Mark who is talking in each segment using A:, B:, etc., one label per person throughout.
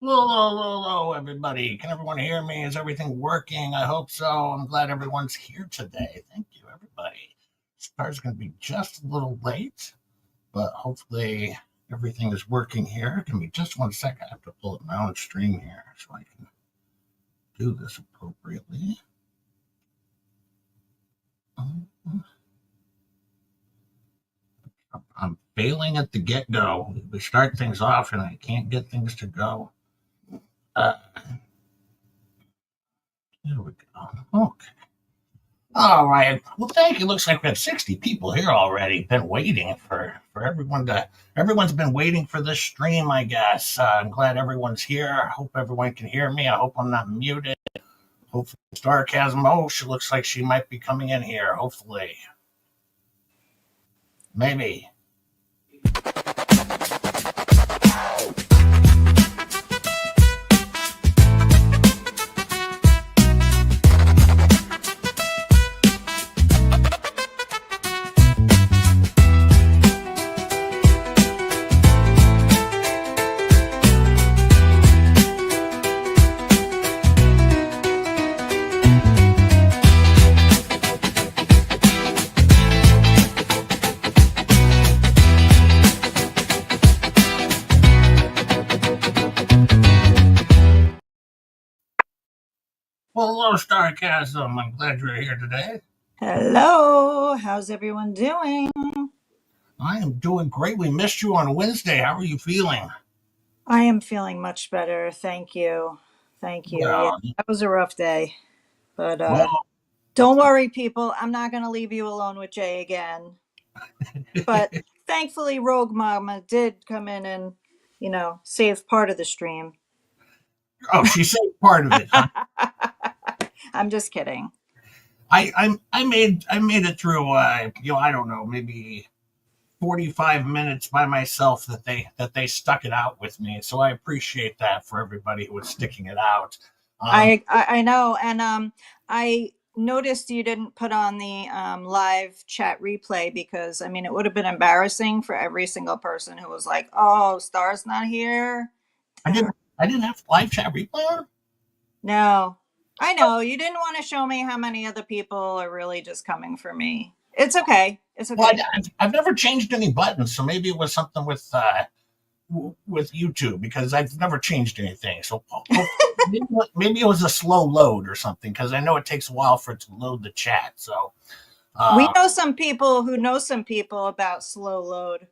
A: Hello, hello, hello, everybody. Can everyone hear me? Is everything working? I hope so. I'm glad everyone's here today. Thank you, everybody. Star's going to be just a little late, but hopefully everything is working here. Give me just 1 second. I have to pull up my own stream here so I can do this appropriately. I'm failing at the get-go. We start things off and I can't get things to go. Uh, Here we go. Okay. All right. Well, thank you. Looks like we have 60 people here already. Been waiting for everyone to. Everyone's been waiting for this stream, I guess. I'm glad everyone's here. I hope everyone can hear me. I hope I'm not muted. Hopefully, Starcasm. Oh, she looks like she might be coming in here. Hopefully, maybe. Well, hello, Starcasm. I'm glad you're here today.
B: Hello, how's everyone doing?
A: I am doing great. We missed you on Wednesday. How are you feeling?
B: I am feeling much better. Thank you. Thank you. Yeah,
A: Well,
B: that was a rough day. But
A: well,
B: don't worry, people. I'm not going to leave you alone with Jay again. But thankfully, Rogue Mama did come in and, save part of the stream.
A: oh, she said part of it, huh?
B: I'm just kidding.
A: I made it through I don't know, maybe 45 minutes by myself that they stuck it out with me. So I appreciate that for everybody who was sticking it out. Um
B: I know. And I noticed you didn't put on the live chat replay because, I mean, it would have been embarrassing for every single person who was like, oh, Star's not here.
A: I didn't have live chat replay on.
B: No, I know. You didn't want to show me how many other people are really just coming for me. It's okay. It's
A: Well,
B: okay.
A: I've never changed any buttons, so maybe it was something with YouTube because I've never changed anything. So maybe it was a slow load or something because I know it takes a while for it to load the chat. So
B: We
A: uh,
B: know some people who know some people about slow load.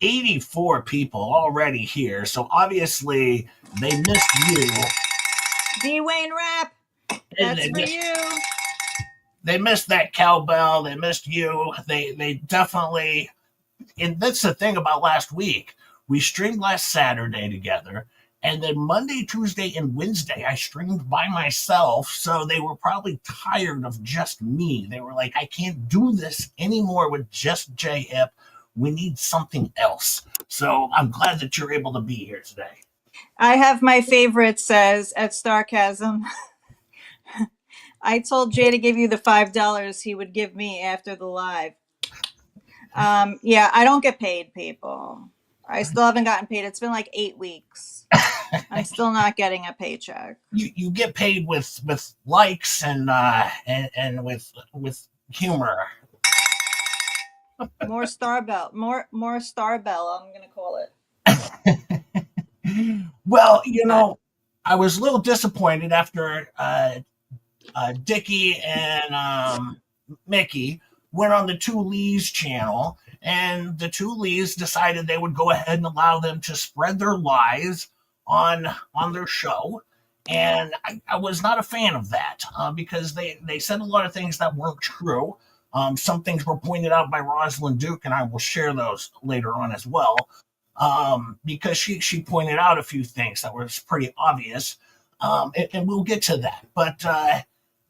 A: 84 people already here. So obviously they missed you.
B: D. Wayne Rap, that's for you.
A: They missed that cowbell. They missed you. They definitely. And that's the thing about last week. We streamed last Saturday together, and then Monday, Tuesday, and Wednesday I streamed by myself. So they were probably tired of just me. They were like, I can't do this anymore with just J Hip. We need something else. So I'm glad that you're able to be here today.
B: I have my favorite says at Starcasm. I told Jay to give you the $5 he would give me after the live. Yeah, I don't get paid, people. I still haven't gotten paid. It's been like 8 weeks. I'm still not getting a paycheck.
A: You get paid with likes and with humor.
B: More Starbell. More Starbell, I'm gonna call it.
A: Well, I was a little disappointed after Dickie and Mickey went on the Two Lees channel, and the Two Lees decided they would go ahead and allow them to spread their lies on their show. And I was not a fan of that because they said a lot of things that weren't true. Some things were pointed out by Rosalind Duke, and I will share those later on as well. Because she pointed out a few things that was pretty obvious, and we'll get to that. But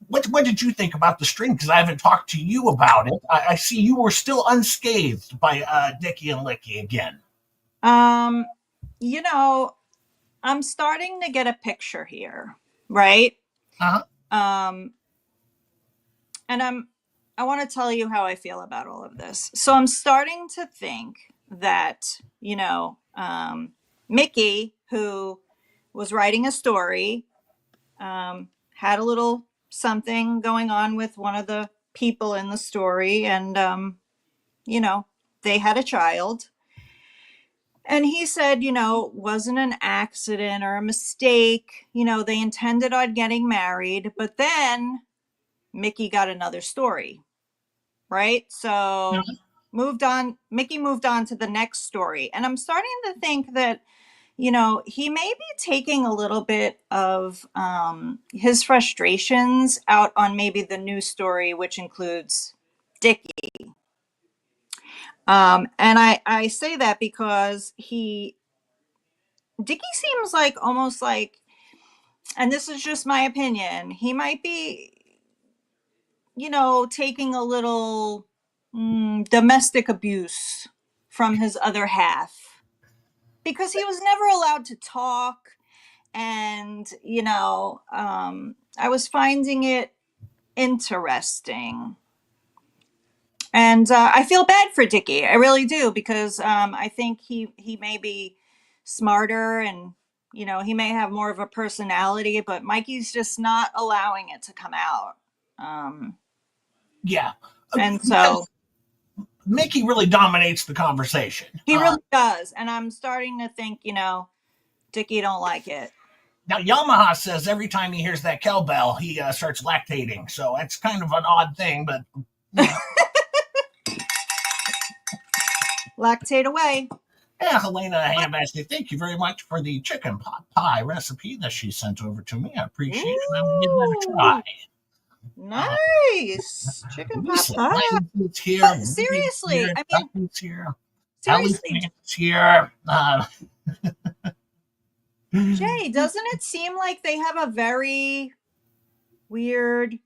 A: what did you think about the stream? Because I haven't talked to you about it. I see you were still unscathed by Dickie and Licky again.
B: Um, you know, I'm starting to get a picture here, right?
A: Uh-huh.
B: And I want to tell you how I feel about all of this. So I'm starting to think that, Mickey, who was writing a story, had a little something going on with one of the people in the story, and they had a child. And he said, it wasn't an accident or a mistake. They intended on getting married, but then Mickey got another story, right? So Mickey moved on to the next story. And I'm starting to think that, he may be taking a little bit of his frustrations out on maybe the new story, which includes Dickie. And I say that because Dickie seems like almost like, and this is just my opinion, he might be, taking a little domestic abuse from his other half because he was never allowed to talk. And, I was finding it interesting. And I feel bad for Dickie. I really do, because I think he may be smarter, and he may have more of a personality, but Mikey's just not allowing it to come out.
A: Yeah.
B: And
A: Because
B: so
A: Mickey really dominates the conversation.
B: he really does. And I'm starting to think, Dickie don't like it.
A: Now, Yamaha says every time he hears that cowbell, he starts lactating. So that's kind of an odd thing, but.
B: Lactate away.
A: Yeah, Helena Hambasket, thank you very much for the chicken pot pie recipe that she sent over to me. I appreciate it. I'm going to give that a try.
B: Nice. Chicken pot
A: Lisa,
B: pie.
A: Michael's here.
B: But seriously,
A: here,
B: I mean,
A: Duffy's here.
B: seriously,
A: Ellie's here.
B: Jay, doesn't it seem like they have a very weird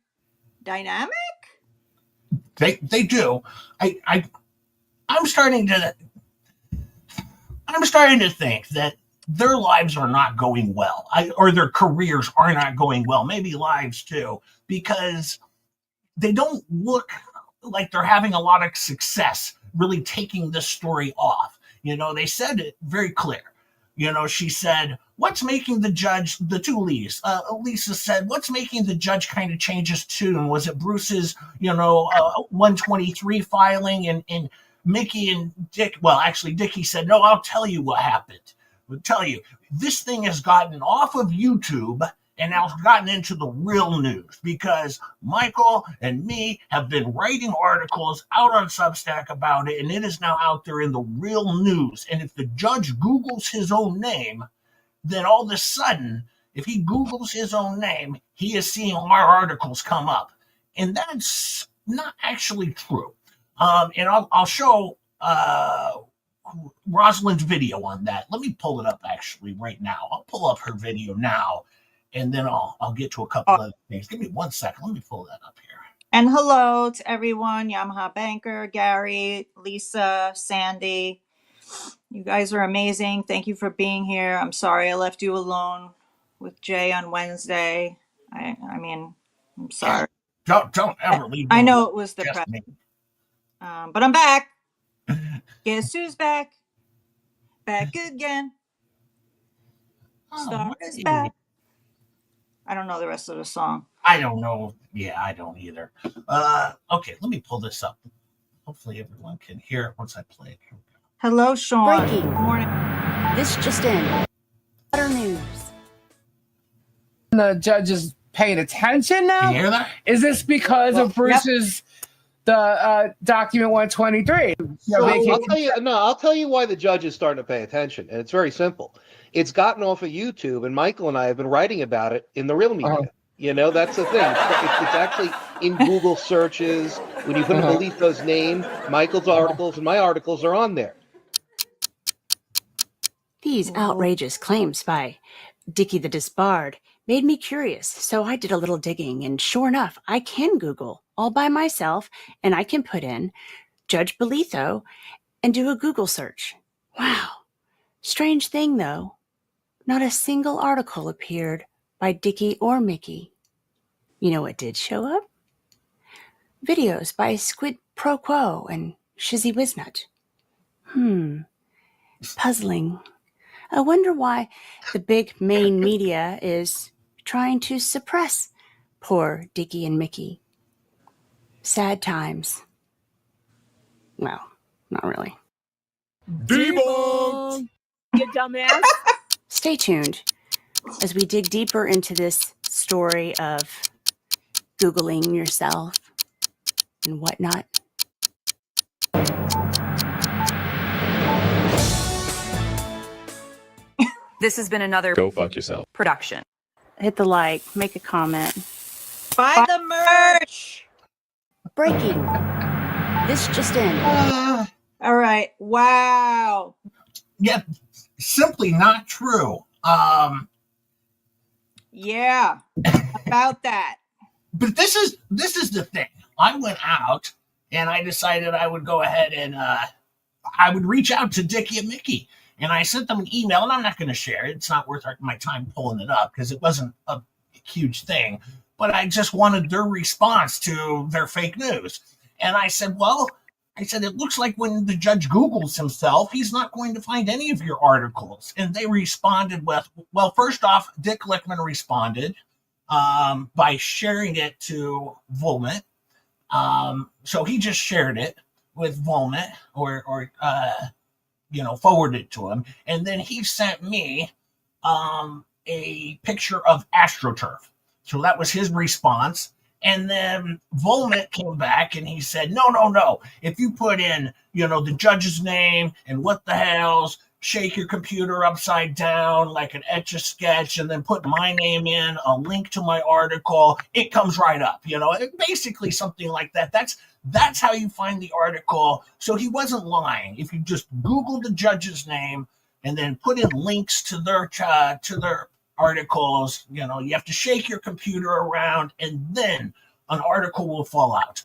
B: dynamic?
A: They do. I'm starting to think that their lives are not going well, or their careers are not going well. Maybe lives too, because they don't look like they're having a lot of success really taking this story off. They said it very clear. She said, what's making the judge, the two Lees, Lisa said, what's making the judge kind of change his tune? Was it Bruce's, 123 filing? And Mickey and Dick, well, actually, Dickie said, no, I'll tell you what happened. I'll tell you, this thing has gotten off of YouTube and now it's gotten into the real news because Michael and me have been writing articles out on Substack about it, and it is now out there in the real news. And if the judge Googles his own name, then all of a sudden, if he Googles his own name, he is seeing our articles come up. And that's not actually true. And I'll show Rosalind's video on that. Let me pull it up actually right now. I'll pull up her video now, and then I'll get to a couple of things. Give me 1 second. Let me pull that up here.
B: And hello to everyone, Yamaha Banker, Gary, Lisa, Sandy. You guys are amazing. Thank you for being here. I'm sorry I left you alone with Jay on Wednesday. I mean, I'm sorry.
A: Don't ever leave.
B: I know it was the press. But I'm back. Guess who's back? Back again. Star is back. I don't know the rest of the song.
A: I don't know. Yeah, I don't either. Okay, let me pull this up. Hopefully everyone can hear it once I play it.
B: Hello, Sean.
C: Breaking.
B: Good morning.
C: This just in. Better news.
D: The judge is paying attention now?
A: Can you hear that?
D: Is this because of Bruce's document 123?
E: I'll tell you why the judge is starting to pay attention, and it's very simple. It's gotten off of YouTube, and Michael and I have been writing about it in the real media. That's the thing. It's actually in Google searches. When you put in Belito's name, Michael's articles and my articles are on there.
C: These outrageous claims by Dickie the Disbarred made me curious, so I did a little digging, and sure enough, I can Google all by myself, and I can put in Judge Belito and do a Google search. Wow. Strange thing, though. Not a single article appeared by Dickie or Mickey. You know what did show up? Videos by Squid Pro Quo and Shizzy Wiznut. Puzzling. I wonder why the big main media is trying to suppress poor Dickie and Mickey. Sad times. Well, not really.
F: Debunked! You dumbass.
C: Stay tuned as we dig deeper into this story of Googling yourself and whatnot.
G: This has been another
H: Go fuck yourself.
G: production.
C: Hit the like, make a comment.
B: Buy the merch.
C: Breaking. This just in.
B: All right. Wow.
A: Yeah, simply not true.
B: Yeah. About that.
A: But this is the thing. I went out and I decided I would go ahead and I would reach out to Dickie and Mickey. And I sent them an email, and I'm not going to share it. It's not worth my time pulling it up because it wasn't a huge thing. But I just wanted their response to their fake news. And I said, it looks like when the judge Googles himself, he's not going to find any of your articles. And they responded with, well, first off, Dick Lickman responded by sharing it to Volmit. So he just shared it with Volmit or forwarded it to him. And then he sent me a picture of AstroTurf. So that was his response. And then Volmit came back and he said, no. If you put in, the judge's name and what the hell's, shake your computer upside down like an Etch-a-Sketch and then put my name in, a link to my article, it comes right up. Basically something like that. That's how you find the article. So he wasn't lying. If you just Google the judge's name and then put in links to their articles, you have to shake your computer around and then an article will fall out.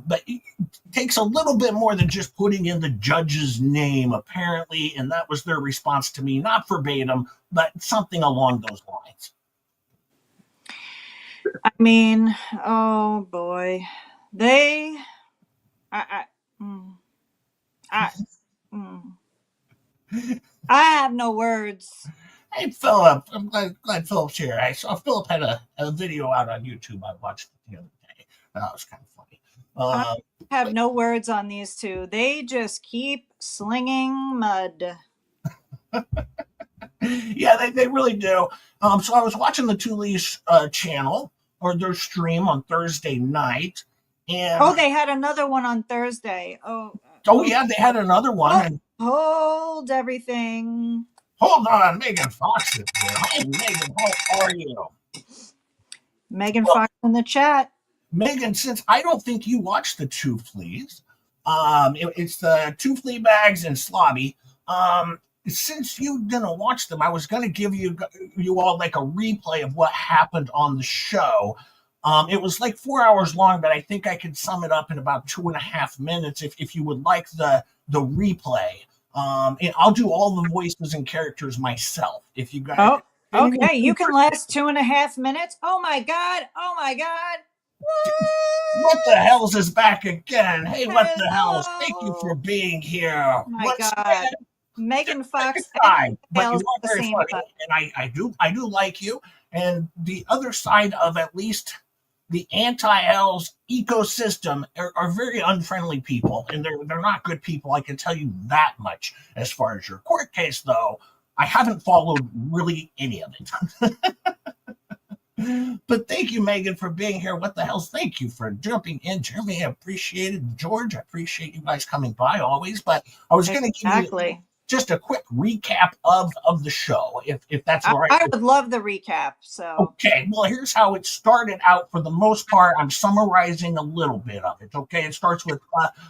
A: But it takes a little bit more than just putting in the judge's name, apparently, and that was their response to me, not verbatim, but something along those lines.
B: I mean, oh boy. I have no words.
A: Hey, Philip, I'm glad Philip's here. I saw Philip had a video out on YouTube. I watched it the other day. That was kind of funny.
B: I have no words on these two. They just keep slinging mud.
A: Yeah, they really do. So I was watching the Two Leash channel or their stream on Thursday night. And
B: they had another one on Thursday.
A: Oh, yeah, they had another one.
B: Hold everything.
A: Hold on, Megan Fox is here. Hi, Megan, how are you?
B: Megan Fox in the chat.
A: Megan, since I don't think you watched the Two Fleas, it's the Two Fleabags and Slobbie. Since you didn't watch them, I was going to give you all like a replay of what happened on the show. It was like 4 hours long, but I think I could sum it up in about 2.5 minutes if you would like the replay. And I'll do all the voices and characters myself. If you guys,
B: okay, you can last 2.5 minutes. Oh my god!
A: What the hell's is back again? Hey, what the hell's?
B: Hello.
A: Thank you for being here.
B: Oh my god! Megan Fox
A: side, but you
B: at
A: are
B: the
A: very
B: same
A: funny,
B: time.
A: and I do like you. And the other side of at least the anti-L's ecosystem are very unfriendly people, and they're not good people. I can tell you that much. As far as your court case, though, I haven't followed really any of it. But thank you, Megan, for being here. What the hell? Thank you for jumping in, Jeremy. I appreciate it. George, I appreciate you guys coming by always. But I was going to give you just a quick recap of the show, if that's all right.
B: I would love the recap. So
A: okay, well, here's how it started out. For the most part, I'm summarizing a little bit of it. Okay, it starts with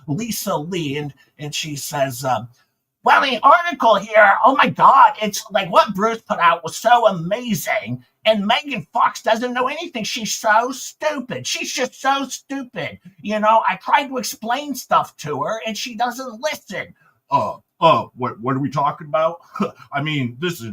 A: Lisa Lee, and she says, well, the article here, oh my God, it's like what Bruce put out was so amazing. And Megan Fox doesn't know anything. She's so stupid. She's just so stupid. I tried to explain stuff to her and she doesn't listen. What are we talking about? I mean, this is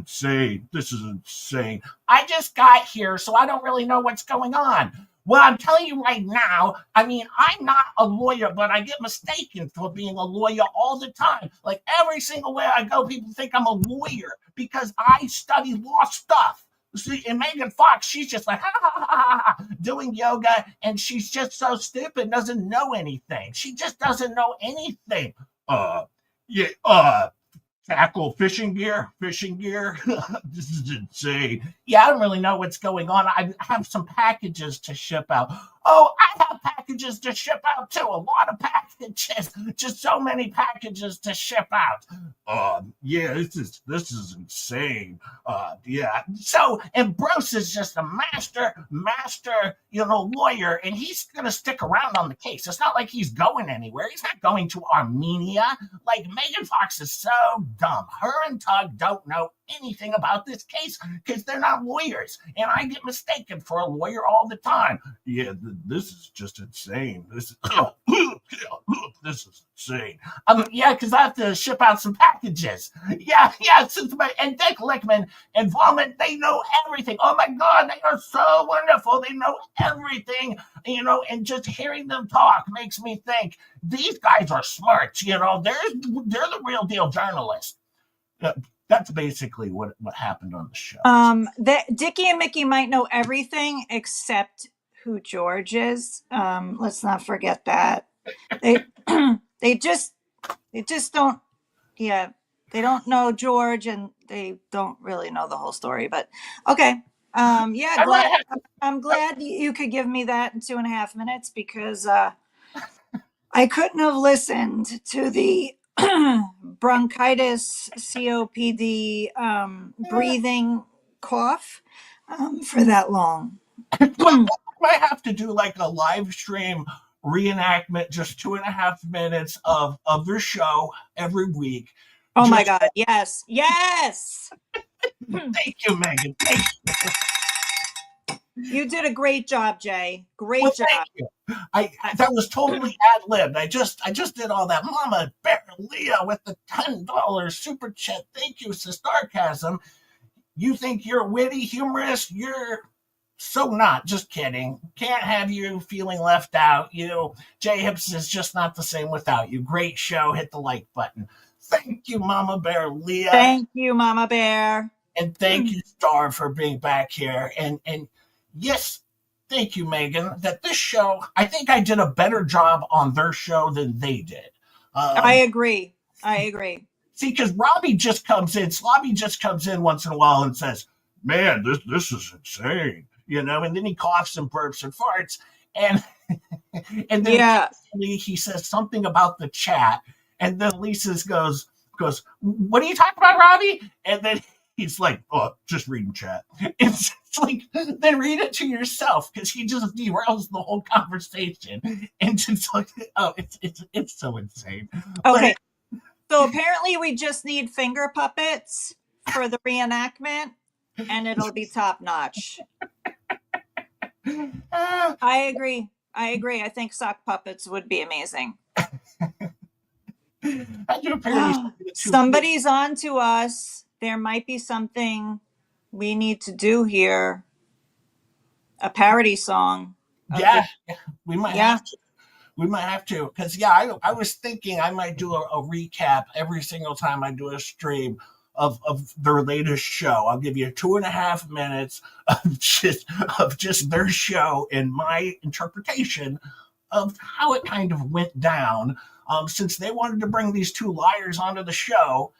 A: insane. I just got here, so I don't really know what's going on. Well, I'm telling you right now, I mean, I'm not a lawyer, but I get mistaken for being a lawyer all the time. Like every single way I go, people think I'm a lawyer because I study law stuff. See, and Megan Fox, she's just like, ha, ha, ha, ha, ha, doing yoga, and she's just so stupid, doesn't know anything. She just doesn't know anything. Yeah, tackle fishing gear. This is insane. Yeah, I don't really know what's going on. I have some packages to ship out. Oh, I have packages to ship out too. A lot of packages. Just so many packages to ship out. Yeah, this is insane. Yeah. So, and Bruce is just a master, lawyer, and he's gonna stick around on the case. It's not like he's going anywhere. He's not going to Armenia. Like Megan Fox is so dumb. Her and Tug don't know anything about this case because they're not lawyers, and I get mistaken for a lawyer all the time. Yeah, this is just insane. This is insane. Yeah, because I have to ship out some packages. Yeah. And Dick Lickman and Volmit, they know everything. Oh my God, they are so wonderful. They know everything, and just hearing them talk makes me think these guys are smart. They're the real deal journalists. That's basically what happened on the show.
B: That Dickie and Mickey might know everything except who George is. Let's not forget that. They they just don't. Yeah, they don't know George, and they don't really know the whole story. But okay. Yeah, I'm glad you could give me that in 2.5 minutes because I couldn't have listened to the bronchitis, COPD, breathing cough for that long.
A: Well, I might have to do like a live stream reenactment, just 2.5 minutes of their show every week.
B: Oh my God! Yes.
A: Thank you, Megan. Thank you.
B: You did a great job, Jay. Great job.
A: Thank you. I that was totally ad libbed. I just did all that. Mama Bear Leah with the $10 super chat. Thank you, Sarcasm. You think you're witty, humorous? You're so not. Just kidding. Can't have you feeling left out. Jay Hips is just not the same without you. Great show. Hit the like button. Thank you, Mama Bear Leah.
B: Thank you, Mama Bear.
A: And thank you, Star, for being back here. And yes, thank you, Megan. That this show, I think I did a better job on their show than they did.
B: I agree.
A: See, because Slobbie just comes in once in a while and says, "Man, this is insane," and then he coughs and burps and farts, and then he says something about the chat, and then Lisa goes, "What are you talking about, Robbie?" And then he's like, "Oh, just reading chat." It's like, then read it to yourself because he just derails the whole conversation, and just like, oh, it's so insane.
B: Okay. So apparently we just need finger puppets for the reenactment and it'll be top notch. I agree. I think sock puppets would be amazing. Somebody's on to us. There might be something we need to do here. A parody song.
A: Yeah, we might have to. We might have to, because I was thinking I might do a recap every single time I do a stream of their latest show. I'll give you 2.5 minutes of just their show and my interpretation of how it kind of went down. Since they wanted to bring these two liars onto the show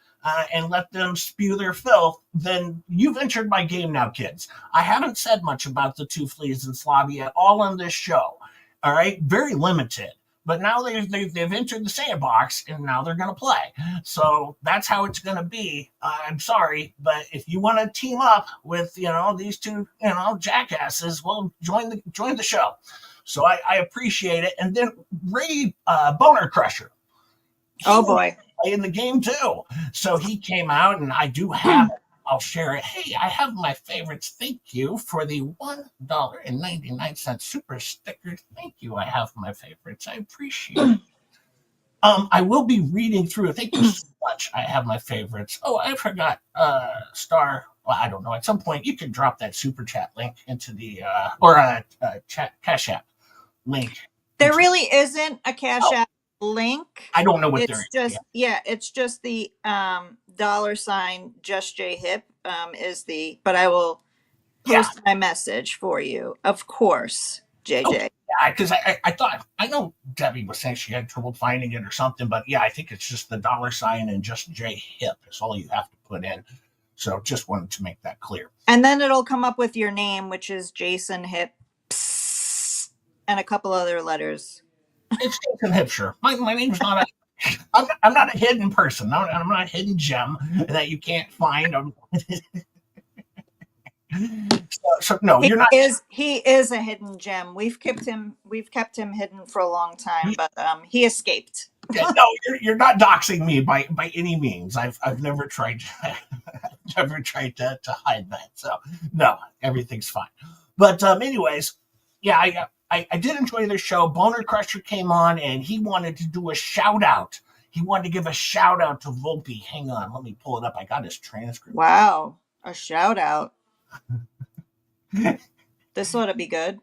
A: and let them spew their filth, then you've entered my game now, kids. I haven't said much about the two fleas and Slobbie at all on this show. All right, very limited. But now they've entered the sandbox, and now they're going to play. So that's how it's going to be. I'm sorry, but if you want to team up with these two jackasses, well, join the show. So I appreciate it. And then Ray Bonercrusher.
B: Oh boy,
A: in the game too. So he came out, and I do have it. I'll share it. Hey, I have my favorites. Thank you for the $1.99 super sticker. Thank you. I have my favorites. I appreciate it. I will be reading through. Thank you so much. I have my favorites. Oh, I forgot. Star well, I don't know. At some point, you can drop that super chat link into the or a chat Cash App link.
B: There really isn't a Cash App link.
A: I don't know what
B: It's just it's just the $ just J Hip is the, but I will post my message for you, of course, JJ.
A: Okay. Yeah, because I thought, I know Debbie was saying she had trouble finding it or something, but yeah, I think it's just the $ and just J Hip is all you have to put in. So just wanted to make that clear.
B: And then it'll come up with your name, which is Jason Hip, and a couple other letters.
A: It's Jason Hipsher. My name's not I'm not a hidden person. I'm not a hidden gem that you can't find. So no, you're not.
B: He is a hidden gem. We've kept him hidden for a long time, but he escaped.
A: No, you're not doxing me by any means. I've never tried to hide that. So no, everything's fine. But anyways, yeah, I did enjoy the show. Bonercrusher came on and he wanted to do a shout out. He wanted to give a shout out to Volpe. Hang on, let me pull it up. I got his transcript.
B: Wow, a shout out. This ought to be good.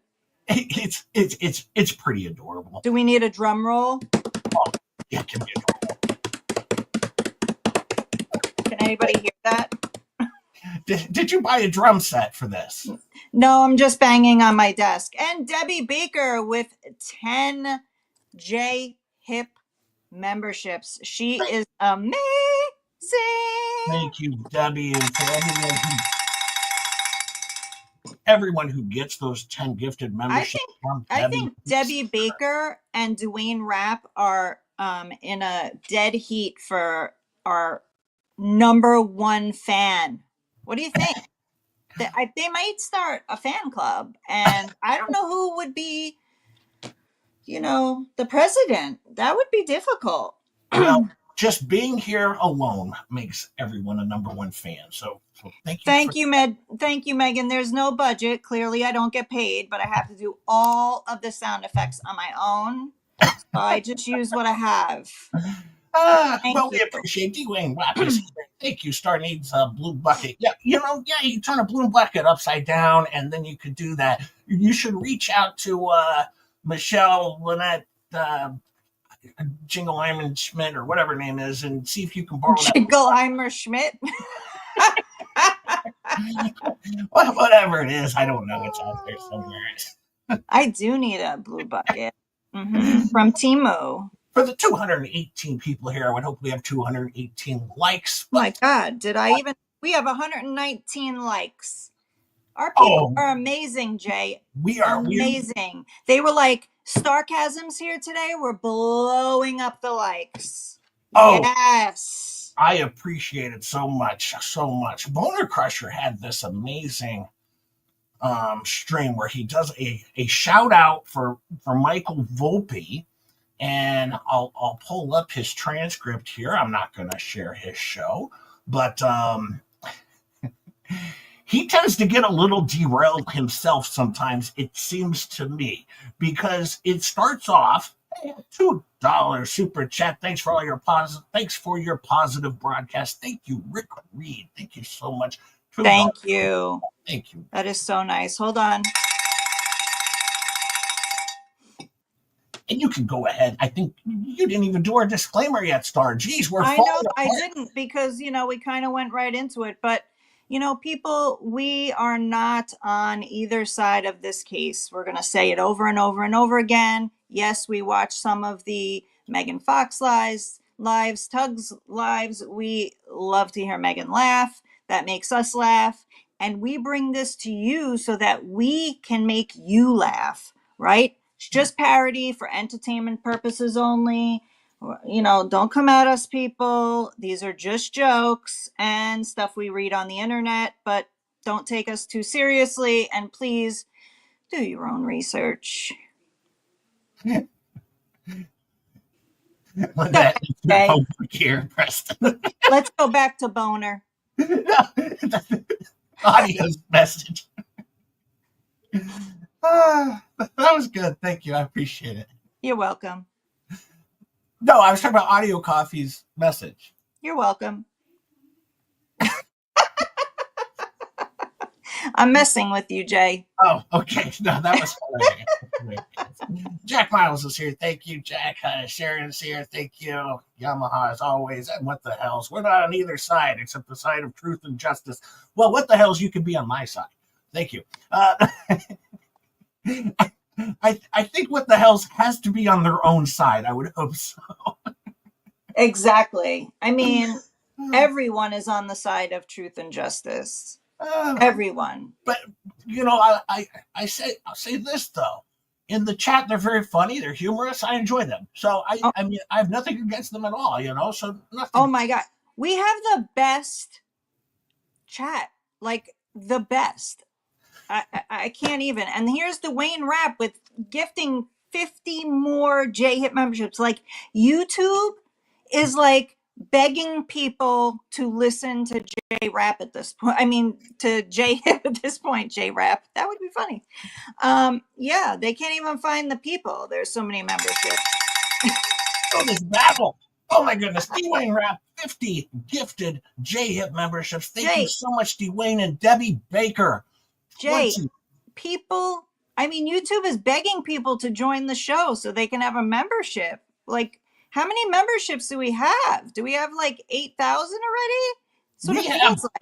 A: It's pretty adorable.
B: Do we need a drum roll?
A: Oh, yeah, give me a drum roll.
B: Can anybody hear that?
A: Did you buy a drum set for this?
B: No, I'm just banging on my desk. And Debbie Baker with 10 J Hip memberships. She is amazing.
A: Thank you, Debbie, and for everyone who gets those 10 gifted memberships.
B: I think Debbie Baker and Dwayne Rapp are in a dead heat for our #1 fan. What do you think? They might start a fan club, and I don't know who would be, the president. That would be difficult.
A: Well, just being here alone makes everyone a #1 fan. So thank you.
B: Thank you, Megan. There's no budget. Clearly, I don't get paid, but I have to do all of the sound effects on my own. So I just use what I have.
A: We appreciate Dwayne Rapp. Thank you. Star needs a blue bucket. Yeah, you turn a blue bucket upside down, and then you could do that. You should reach out to Michelle Lynette Jingleheimer Schmidt or whatever her name is, and see if you can borrow that.
B: Jingleheimer Schmidt.
A: Whatever it is, I don't know. It's out there somewhere.
B: I do need a blue bucket from Timo.
A: For the 218 people here, I would hope we have 218 likes.
B: My God, we have 119 likes. Our people are amazing, Jay.
A: We are
B: amazing. They were like, Starcasms here today. We're blowing up the likes.
A: Oh,
B: yes.
A: I appreciate it so much, so much. Bonercrusher had this amazing stream where he does a shout out for Michael Volpe. And I'll pull up his transcript here. I'm not going to share his show, but he tends to get a little derailed himself sometimes, it seems to me, because it starts off, hey, $2 super chat. Thanks for your positive broadcast. Thank you, Rick Reed. Thank you so much.
B: Thank you.
A: Thank you.
B: That is so nice. Hold on.
A: And you can go ahead. I think you didn't even do our disclaimer yet, Star. Jeez,
B: I know I didn't because, we kind of went right into it. But, people, we are not on either side of this case. We're going to say it over and over and over again. Yes, we watched some of the Megan Fox lives, Tug's lives. We love to hear Megan laugh. That makes us laugh. And we bring this to you so that we can make you laugh, right? It's just parody for entertainment purposes only. Don't come at us, people. These are just jokes and stuff we read on the internet, but don't take us too seriously. And please do your own research.
A: Here, Preston.
B: Let's go back to Boner.
A: Audio's message. That was good. Thank you. I appreciate it.
B: You're welcome.
A: No, I was talking about Audio Coffee's message.
B: You're welcome. I'm messing with you, Jay.
A: Oh, okay. No, that was hilarious. Jack Miles is here. Thank you, Jack. Sharon's here. Thank you. Yamaha, as always. And what the hells? We're not on either side except the side of truth and justice. Well, what the hells? You can be on my side. Thank you. I think what the hells has to be on their own side. I would hope so.
B: Exactly. I mean, everyone is on the side of truth and justice. Everyone.
A: But you know, I'll say this though. In the chat, they're very funny. They're humorous. I enjoy them. So I mean, I have nothing against them at all. You know, so nothing.
B: Oh my God, we have the best chat, like the best. I can't even. And here's the Wayne Rap with gifting 50 more J-Hip memberships. Like YouTube is like begging people to listen to J-Rap at this point. I mean, to J-Hip at this point, J-Rap. That would be funny. Yeah, they can't even find the people. There's so many memberships.
A: Oh, this babble. Oh my goodness. Dwayne Rap, 50 gifted J-Hip memberships. Thank you so much, Dwayne and Debbie Baker.
B: Jay, people, I mean, YouTube is begging people to join the show so they can have a membership. Like, how many memberships do we have? Do we have like 8,000 already?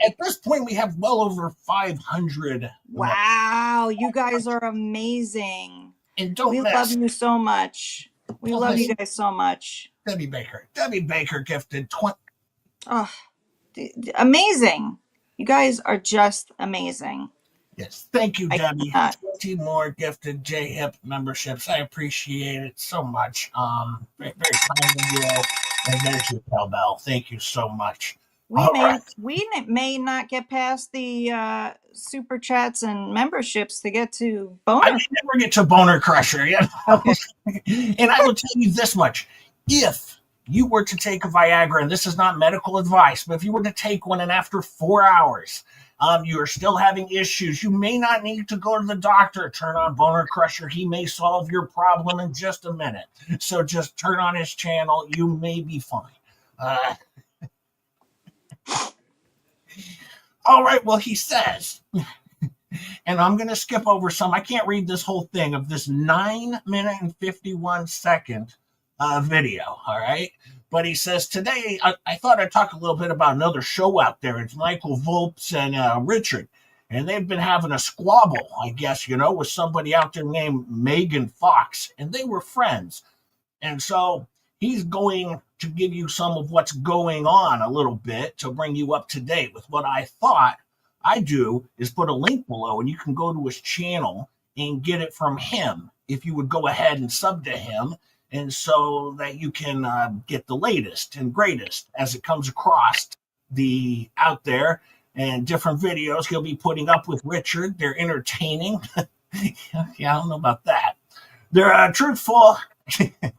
A: At this point, we have well over 500.
B: Wow, you guys are amazing.
A: And don't
B: we
A: miss.
B: Love you so much. We love you guys so much.
A: Debbie Baker gifted 20.
B: Oh, amazing. You guys are just amazing.
A: Yes, thank you, Debbie. 20 more gifted J-Hip memberships. I appreciate it so much. Very, very kind of you. And there's your bell. Thank you so much.
B: We may not get past the super chats and memberships to get to Boner.
A: I never get to Bonercrusher. You know? Okay. And I will tell you this much. If you were to take a Viagra, and this is not medical advice, but if you were to take one and after 4 hours, you are still having issues, you may not need to go to the doctor. Turn on Bonercrusher. He may solve your problem in just a minute. So just turn on his channel. You may be fine. All right. Well, he says, and I'm going to skip over some. I can't read this whole thing of this 9-minute and 51-second video. All right. But he says, today, I thought I'd talk a little bit about another show out there. It's Michael Volps and Richard. And they've been having a squabble, I guess, you know, with somebody out there named Megan Fox. And they were friends. And so he's going to give you some of what's going on a little bit to bring you up to date with what I thought I do is put a link below, and you can go to his channel and get it from him if you would go ahead and sub to him. And so that you can get the latest and greatest as it comes across the out there and different videos he'll be putting up with Richard. They're entertaining. Yeah, I don't know about that. They're truthful.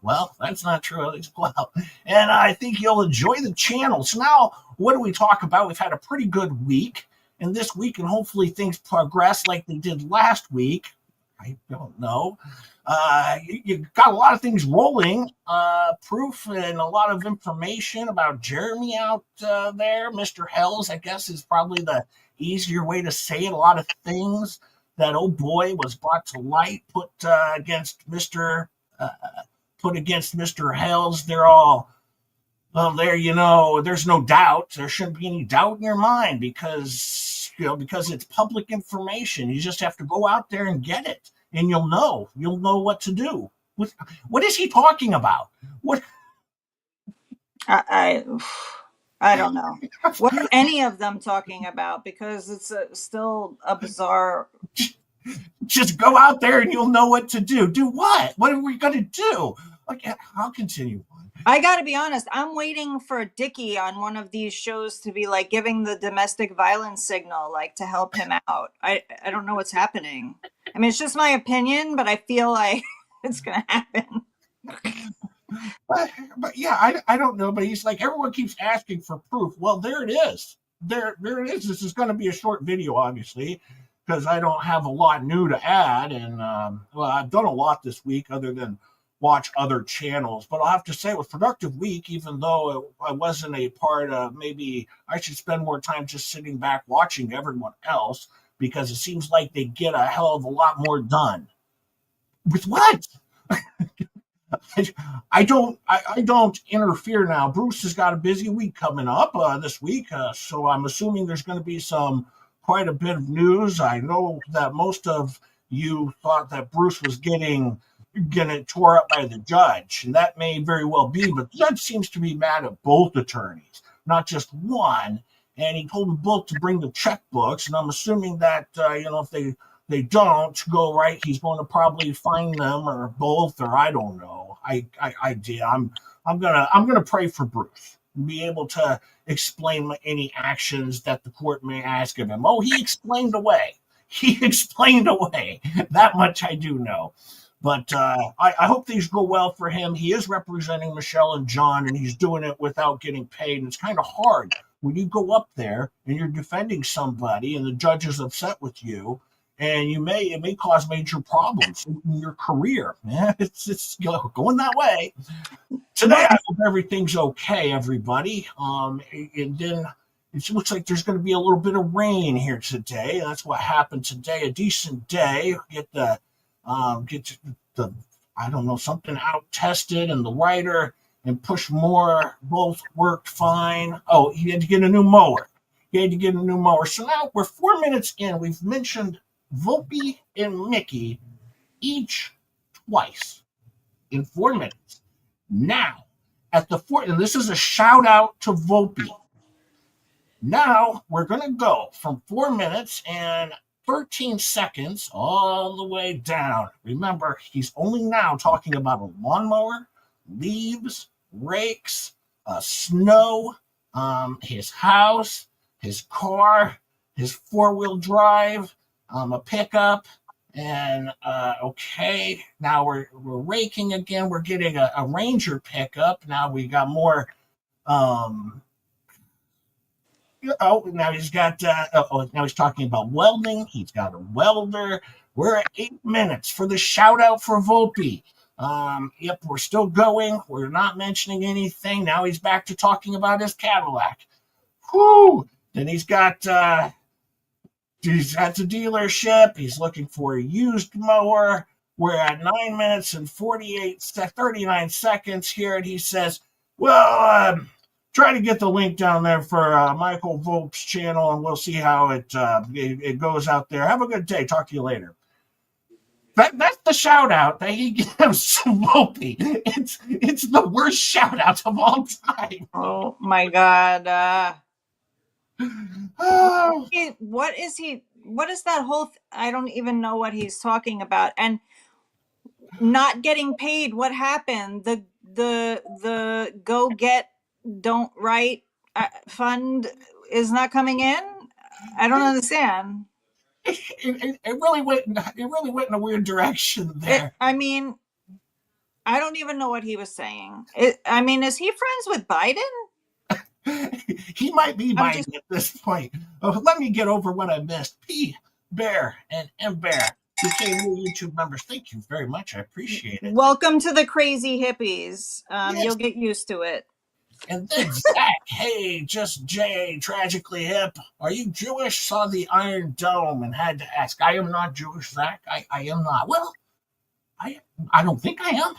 A: Well, that's not true as well. And I think you'll enjoy the channel. So now, what do we talk about? We've had a pretty good week. And this week, and hopefully things progress like they did last week. I don't know. You got a lot of things rolling, proof and a lot of information about Jeremy out there. Mr. Hells, I guess, is probably the easier way to say it. A lot of things that, oh boy, was brought to light, put against Mr. Hells. They're all, well, there, you know, there's no doubt. There shouldn't be any doubt in your mind because it's public information. You just have to go out there and get it. And you'll know what to do. What is he talking about? What?
B: I don't know. What are any of them talking about? Because it's still a bizarre.
A: Just go out there and you'll know what to do. Do what? What are we going to do? Okay, I'll continue on.
B: I got to be honest. I'm waiting for Dickie on one of these shows to be like giving the domestic violence signal, like to help him out. I don't know what's happening. I mean, it's just my opinion, but I feel like it's going to happen.
A: But yeah, I don't know. But he's like, everyone keeps asking for proof. Well, there it is. There it is. This is going to be a short video, obviously, because I don't have a lot new to add. And well, I've done a lot this week other than watch other channels. But I'll have to say it was a productive week, even though I wasn't a part of, maybe I should spend more time just sitting back watching everyone else. because it seems like they get a hell of a lot more done. With what? I don't interfere now. Bruce has got a busy week coming up this week, so I'm assuming there's going to be quite a bit of news. I know that most of you thought that Bruce was getting tore up by the judge, and that may very well be, but the judge seems to be mad at both attorneys, not just one. And he told them both to bring the checkbooks, and I'm assuming that if they don't go right, he's going to probably fine them or both, or I don't know. I'm gonna pray for Bruce and be able to explain any actions that the court may ask of him. Oh, he explained away. He explained away. That much I do know. But I hope these go well for him. He is representing Michelle and John, and he's doing it without getting paid. And it's kind of hard when you go up there and you're defending somebody, and the judge is upset with you, and it may cause major problems in your career. Yeah, it's going that way. Today, I hope everything's okay, everybody. And then it looks like there's going to be a little bit of rain here today. That's what happened today. A decent day. Get the I don't know, something out tested, and the writer and push more both worked fine. Oh, he had to get a new mower. So now we're 4 minutes in. We've mentioned Volpe and Mickey each twice in 4 minutes. Now, at the fourth, and this is a shout out to Volpe. Now we're going to go from 4 minutes and 13 seconds all the way down. Remember, he's only now talking about a lawnmower, leaves, rakes, snow, his house, his car, his four-wheel drive, a pickup, and okay, now we're raking again. We're getting a Ranger pickup. Now we got more. Now he's got. Now he's talking about welding. He's got a welder. We're at 8 minutes for the shout out for Volpe. Yep, we're still going. We're not mentioning anything. Now he's back to talking about his Cadillac. Whew. Then he's at the dealership. He's looking for a used mower. We're at 9 minutes and 39 seconds here, and he says, well, try to get the link down there for Michael Volpe's channel, and we'll see how it goes out there. Have a good day. Talk to you later. That's the shout out that he gives Volpe. It's the worst shout out of all time.
B: Oh my God. What is that whole I don't even know what he's talking about. And not getting paid, what happened? The go get don't write fund is not coming in? I don't understand.
A: It really went in a weird direction there.
B: I don't even know what he was saying. Is he friends with Biden?
A: He might be Biden at this point. Let me get over what I missed. P Bear and M Bear became new YouTube members. Thank you very much. I appreciate it.
B: Welcome to the crazy hippies.
A: Yes.
B: You'll get used to it.
A: And then Zach, hey, just Jay, tragically hip. Are you Jewish? Saw the Iron Dome and had to ask. I am not Jewish, Zach. I am not. Well, I don't think I am.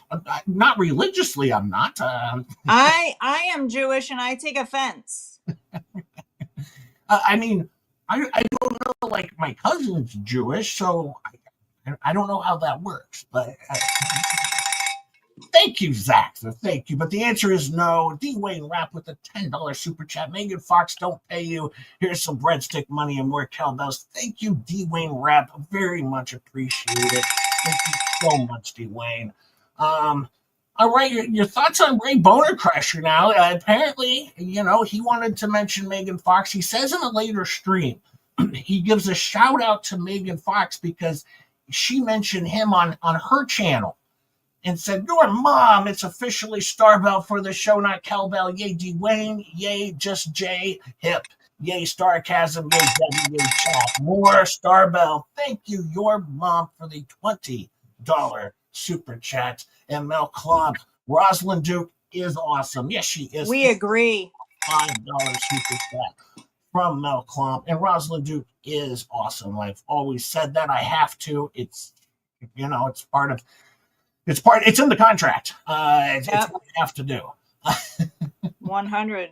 A: Not religiously, I'm not.
B: I am Jewish, and I take offense.
A: I don't know. Like, my cousin's Jewish, so I don't know how that works. But thank you, Zach. So thank you. But the answer is no. D. Wayne Rapp with a $10 super chat. Megan Fox, don't pay you. Here's some breadstick money and more cowbells. Thank you, D. Wayne Rapp. Very much appreciate it. Thank you so much, D. Wayne. All right, your thoughts on Ray Bonercrusher now. Apparently, he wanted to mention Megan Fox. He says in a later stream, he gives a shout out to Megan Fox because she mentioned him on her channel and said, your mom, it's officially Starbell for the show, not Cowbell. Yay, D. Wayne. Yay, just J. Hip. Yay, Starcasm. Yay, W. Yay, chat. More Starbell. Thank you, your mom, for the $20 super chat. And Mel Club. Rosalind Duke is awesome. Yes, she is.
B: We agree.
A: $5 super chat. from Mel Klomp, and Rosalind Duke is awesome. I've always said that. I have to. It's it's in the contract. It's what I have to do.
B: 100.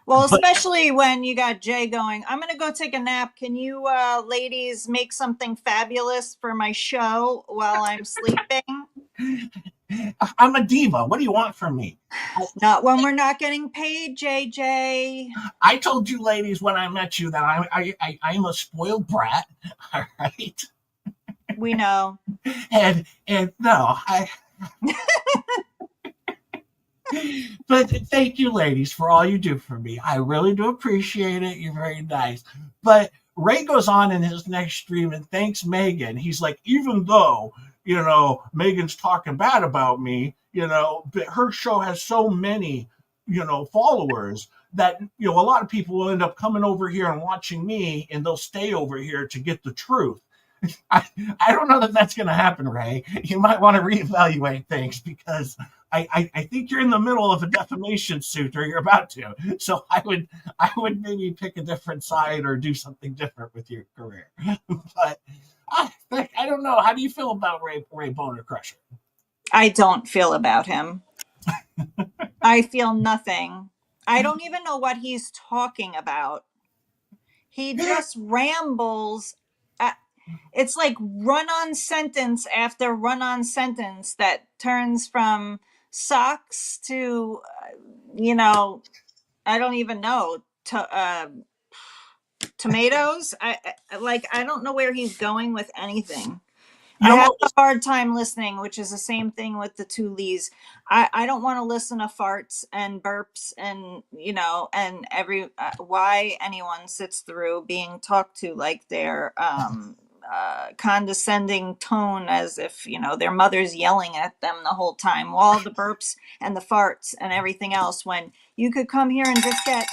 B: Well,
A: But
B: especially when you got Jay going, I'm going to go take a nap. Can you ladies make something fabulous for my show while I'm sleeping?
A: I'm a diva. What do you want from me?
B: Not when we're not getting paid, JJ.
A: I told you ladies when I met you that I'm a spoiled brat. All right.
B: We know.
A: And no, but thank you, ladies, for all you do for me. I really do appreciate it. You're very nice. But Ray goes on in his next stream and thanks Megan. He's like, even though, Megan's talking bad about me, but her show has so many, followers that, a lot of people will end up coming over here and watching me, and they'll stay over here to get the truth. I don't know that that's going to happen, Ray. You might want to reevaluate things because I think you're in the middle of a defamation suit, or you're about to. So I would maybe pick a different side or do something different with your career. But I don't know. How do you feel about Ray Bonercrusher?
B: I don't feel about him. I feel nothing. I don't even know what he's talking about. He just rambles. It's like run-on sentence after run-on sentence that turns from socks to, I don't even know, tomatoes. I don't know where he's going with anything. I have a hard time listening, which is the same thing with the two Lees. I don't want to listen to farts and burps and, and why anyone sits through being talked to like their condescending tone as if, their mother's yelling at them the whole time. All the burps and the farts and everything else, when you could come here and just get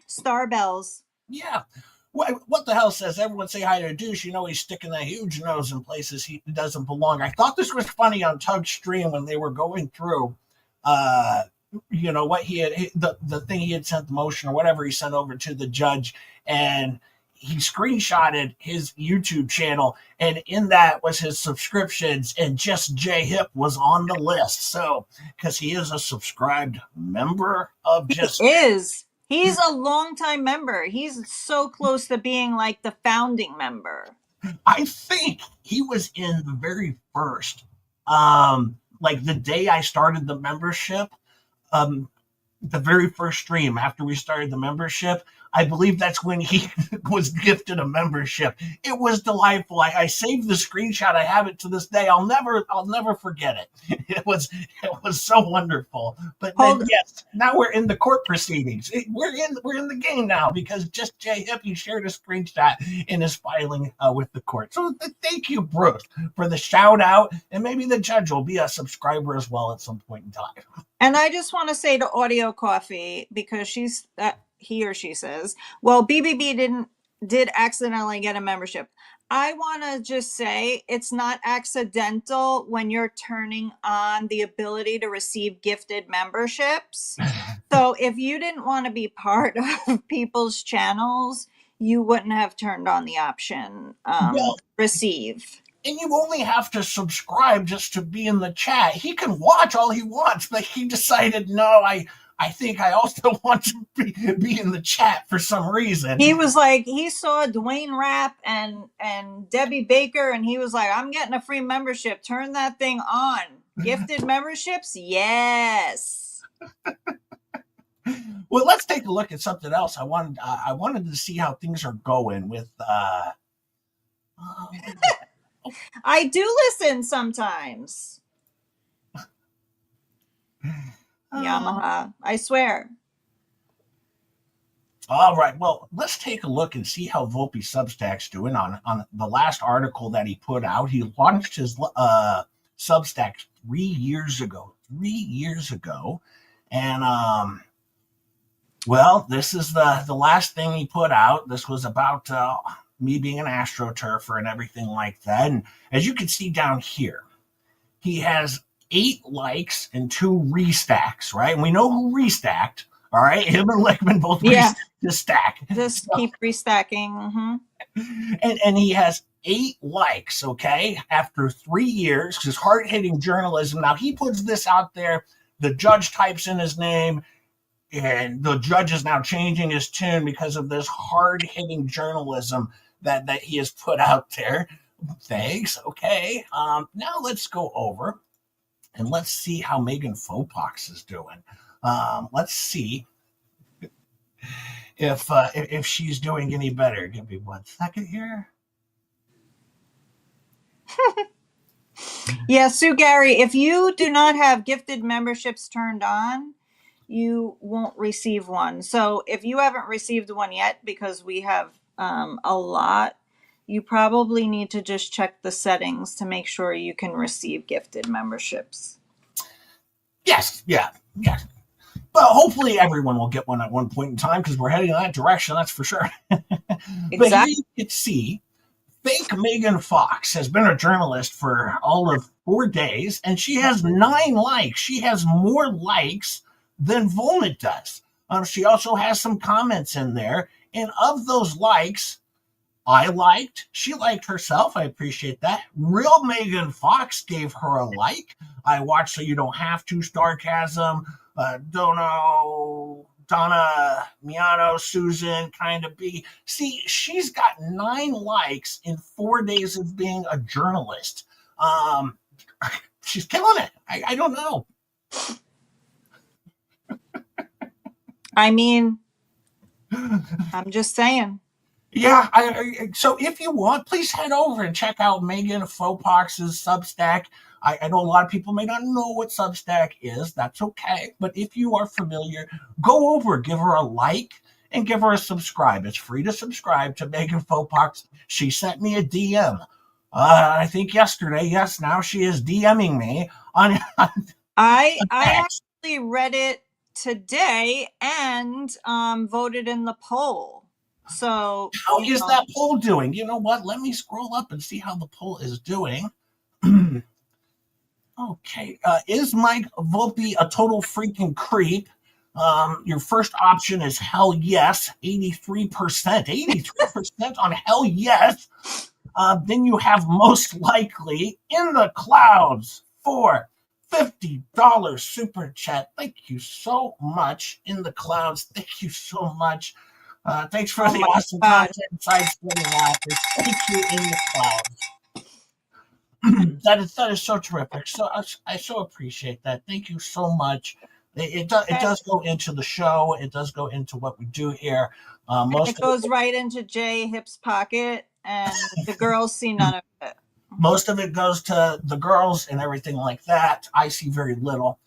B: star bells.
A: Yeah. What the hell says everyone say hi to a douche? He's sticking that huge nose in places he doesn't belong. I thought this was funny on Tug's stream when they were going through, what he had, the thing he had sent, the motion or whatever he sent over to the judge, and he screenshotted his YouTube channel, and in that was his subscriptions, and just J Hip was on the list. So, because he is a subscribed member of Just
B: is. He's a longtime member. He's so close to being like the founding member.
A: I think he was in the very first, like the day I started the membership, the very first stream after we started the membership. I believe that's when he was gifted a membership. It was delightful. I saved the screenshot. I have it to this day. I'll never forget it. It was so wonderful. But then, yes, now we're in the court proceedings. We're in the game now because just Jay Hippie shared a screenshot in his filing with the court. So thank you, Bruce, for the shout out, and maybe the judge will be a subscriber as well at some point in time.
B: And I just want to say to Audio Coffee, because he or she says, well, BBB did accidentally get a membership. I want to just say it's not accidental when you're turning on the ability to receive gifted memberships. So if you didn't want to be part of people's channels, you wouldn't have turned on the option receive.
A: And you only have to subscribe just to be in the chat. He can watch all he wants, but he decided, no, I think I also want to be in the chat for some reason.
B: He was like, he saw Dwayne Rapp and Debbie Baker, and he was like, I'm getting a free membership. Turn that thing on. Gifted memberships? Yes.
A: Well, let's take a look at something else. I wanted to see how things are going with
B: I do listen sometimes. Yamaha, I swear.
A: All right. Well, let's take a look and see how Volpe Substack's doing on the last article that he put out. He launched his Substack 3 years ago. And well, this is the last thing he put out. This was about me being an astroturfer and everything like that. And as you can see down here, he has 8 likes and 2 restacks, right? And we know who restacked. All right, him and Lickman both
B: Yeah.
A: the stack.
B: Just keep restacking.
A: And he has 8 likes, okay, after 3 years, because hard-hitting journalism. Now, he puts this out there. The judge types in his name, and the judge is now changing his tune because of this hard-hitting journalism that he has put out there. Thanks. Okay. Now let's go over and let's see how Megan Fopox is doing. Let's see if she's doing any better. Give me 1 second here.
B: Yeah, Sue Gary, if you do not have gifted memberships turned on, you won't receive one. So if you haven't received one yet, because we have a lot, you probably need to just check the settings to make sure you can receive gifted memberships.
A: Yes, yes. But hopefully everyone will get one at one point in time because we're heading in that direction, that's for sure.
B: Exactly.
A: But here you can see fake Megan Fox has been a journalist for all of 4 days, and she has 9 likes. She has more likes than Volmit does. She also has some comments in there, and of those likes, I liked. She liked herself. I appreciate that. Real Megan Fox gave her a like. I watched So You Don't Have to, Starcasm, Donna, Miano, Susan, kind of B. See, she's got 9 likes in 4 days of being a journalist. She's killing it. I don't know.
B: I mean, I'm just saying.
A: Yeah, so if you want, please head over and check out Megan Fopox's Substack. I know a lot of people may not know what Substack is. That's okay. But if you are familiar, go over, give her a like, and give her a subscribe. It's free to subscribe to Megan Fopox. She sent me a DM, I think yesterday. Yes, now she is DMing me on
B: I actually read it today and voted in the poll. So
A: how is that poll doing? You know what? Let me scroll up and see how the poll is doing. Okay. Is Mike Volpe a total freaking creep? Your first option is hell yes, 83%. 83% on hell yes. Then you have most likely in the clouds for $50 super chat. Thank you so much. In the clouds. Thank you so much. Thanks for the awesome content and side-splitting laughter. Thank you, In the Clouds. that is so terrific. So I so appreciate that. Thank you so much. It does go into the show. It does go into what we do here.
B: It goes right into Jay Hip's pocket, and the girls see none of it.
A: Most of it goes to the girls and everything like that. I see very little.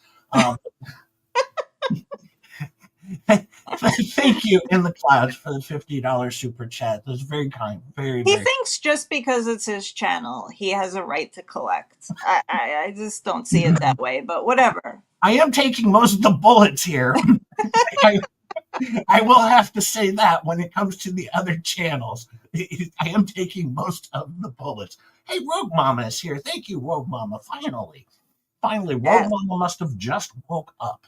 A: Thank you, In the Clouds, for the $50 super chat. That's very kind. Very.
B: He thinks just because it's his channel, he has a right to collect. I just don't see it that way, but whatever.
A: I am taking most of the bullets here. I will have to say that when it comes to the other channels, I am taking most of the bullets. Hey, Rogue Mama is here. Thank you, Rogue Mama. Finally, Rogue Mama must have just woke up.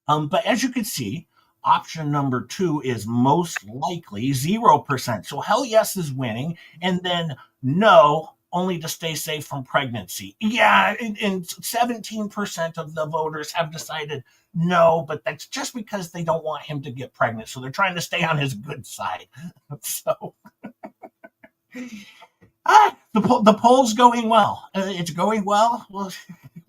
A: But as you can see, option number 2 is most likely 0%. So hell yes is winning, and then no, only to stay safe from pregnancy. Yeah, and 17% of the voters have decided no, but that's just because they don't want him to get pregnant. So they're trying to stay on his good side. So the poll's going well. It's going well.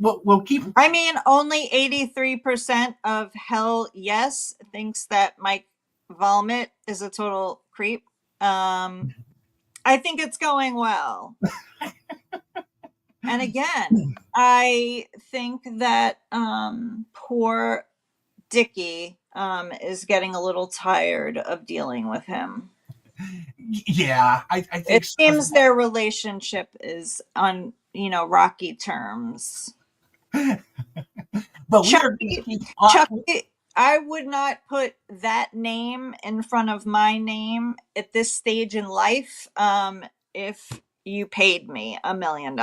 A: We'll keep.
B: I mean, only 83% of hell yes thinks that Mike Volmit is a total creep. I think it's going well. And again, I think that poor Dickie is getting a little tired of dealing with him.
A: Yeah, I think
B: it seems their relationship is on rocky terms.
A: But
B: Chucky, I would not put that name in front of my name at this stage in life if you paid me $1 million.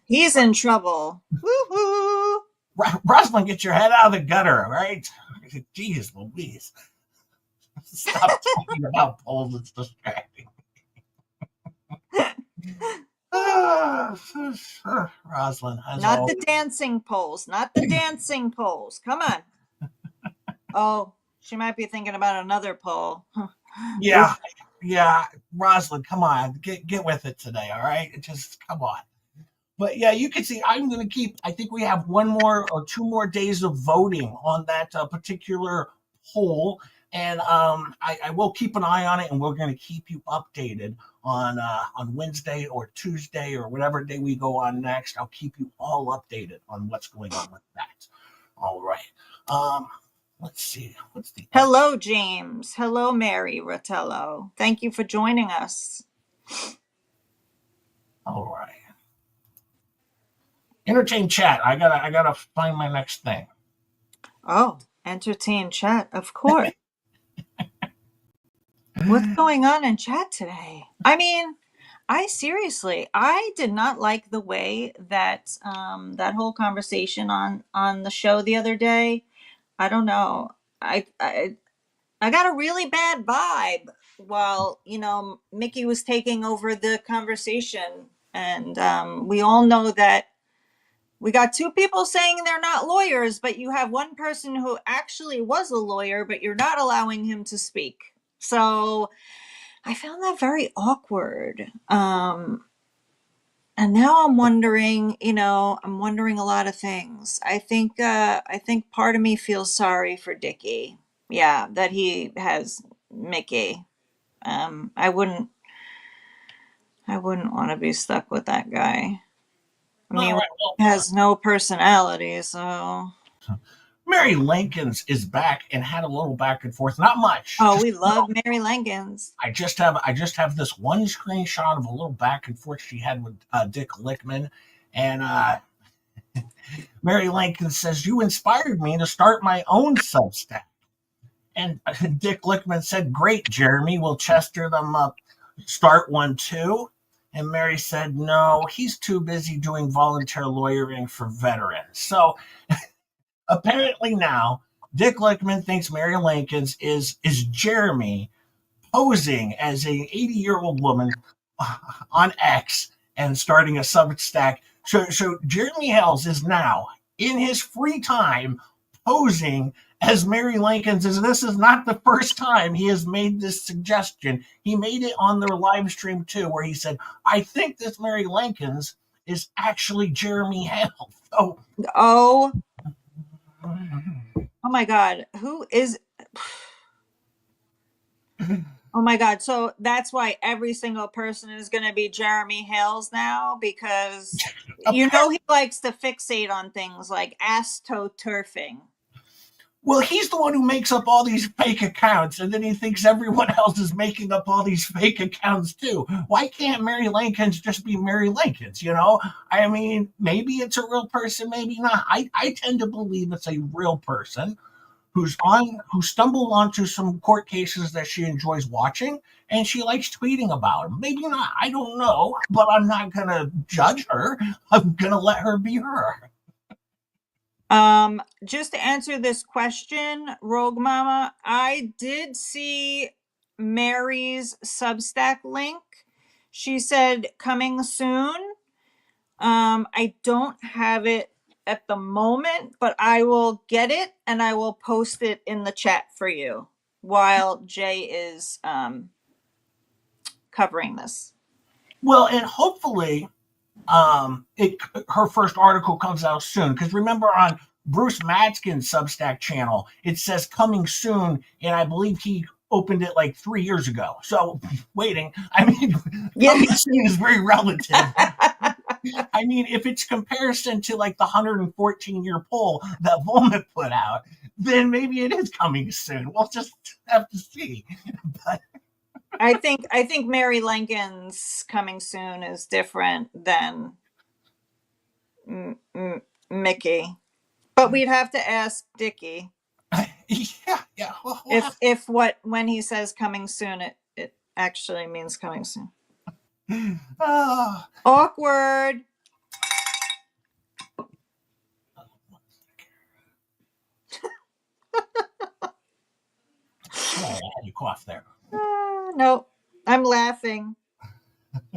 B: He's in trouble. Woo-hoo.
A: Rosalind, get your head out of the gutter, all right? Jeez Louise. Stop talking about polls. It's distracting. Rosalind, as
B: Not
A: always.
B: the dancing poles. Not the dancing poles. Come on. Oh, she might be thinking about another pole.
A: Yeah, yeah. Rosalind, come on. Get with it today, all right? Just come on. But yeah, you can see I'm going to keep, I think we have one more or two more days of voting on that particular poll. And I will keep an eye on it, and we're going to keep you updated on Wednesday or Tuesday or whatever day we go on next. I'll keep you all updated on what's going on with that. All right. Let's see. What's the
B: Hello, James. Hello, Mary Rotello. Thank you for joining us.
A: All right. Entertain chat. I gotta find my next thing.
B: Oh, entertain chat, of course. What's going on in chat today? I mean, I did not like the way that that whole conversation on the show the other day. I don't know. I got a really bad vibe while, Mickey was taking over the conversation. And we all know that we got two people saying they're not lawyers, but you have one person who actually was a lawyer, but you're not allowing him to speak. So I found that very awkward. And now I'm wondering, I'm wondering a lot of things. I think part of me feels sorry for Dickie. Yeah, that he has Mickey. I wouldn't want to be stuck with that guy. I
A: All
B: mean,
A: right. Well,
B: he has no personality, so.
A: Mary Lincoln's is back and had a little back and forth. Not much.
B: Oh,
A: Just
B: we love Mary Lincoln's.
A: I just have this one screenshot of a little back and forth she had with Dick Lickman, and Mary Lincoln says, "You inspired me to start my own Substack." And Dick Lickman said, "Great, Jeremy. Will Chester them up start one too?" And Mary said, "No, he's too busy doing volunteer lawyering for veterans." So apparently now Dick Lickman thinks Mary Lincoln's is Jeremy posing as a 80-year-old woman on X and starting a Substack. So Jeremy Hells is now in his free time posing as Mary Lincoln's. This is not the first time he has made this suggestion. He made it on their live stream too, where he said, "I think this Mary Lincoln's is actually Jeremy Hells." So,
B: Oh, oh my God. Who is. Oh my God. So that's why every single person is going to be Jeremy Hales now, because he likes to fixate on things like astroturfing.
A: well, he's the one who makes up all these fake accounts, and then he thinks everyone else is making up all these fake accounts too. Why can't Mary Lincoln's just be Mary Lincoln's? I mean, maybe it's a real person, maybe not. I tend to believe it's a real person who stumbled onto some court cases that she enjoys watching, and she likes tweeting about them. Maybe not. I don't know, but I'm not gonna judge her. I'm gonna let her be her.
B: Just to answer this question, Rogue Mama, I did see Mary's Substack link. She said coming soon. I don't have it at the moment, but I will get it and I will post it in the chat for you while Jay is covering this.
A: Well, and hopefully her first article comes out soon, because remember on Bruce Matskin's Substack channel it says coming soon, and I believe he opened it like 3 years ago. So waiting, I mean, coming soon is very relative. I mean, if it's comparison to like the 114-year poll that Volmit put out, then maybe it is coming soon. We'll just have to see. But
B: I think Mary Lincoln's coming soon is different than Mickey, but we'd have to ask Dickie.
A: yeah.
B: If when he says coming soon, it actually means coming soon. Awkward.
A: Sorry, I had you cough there.
B: No, I'm laughing.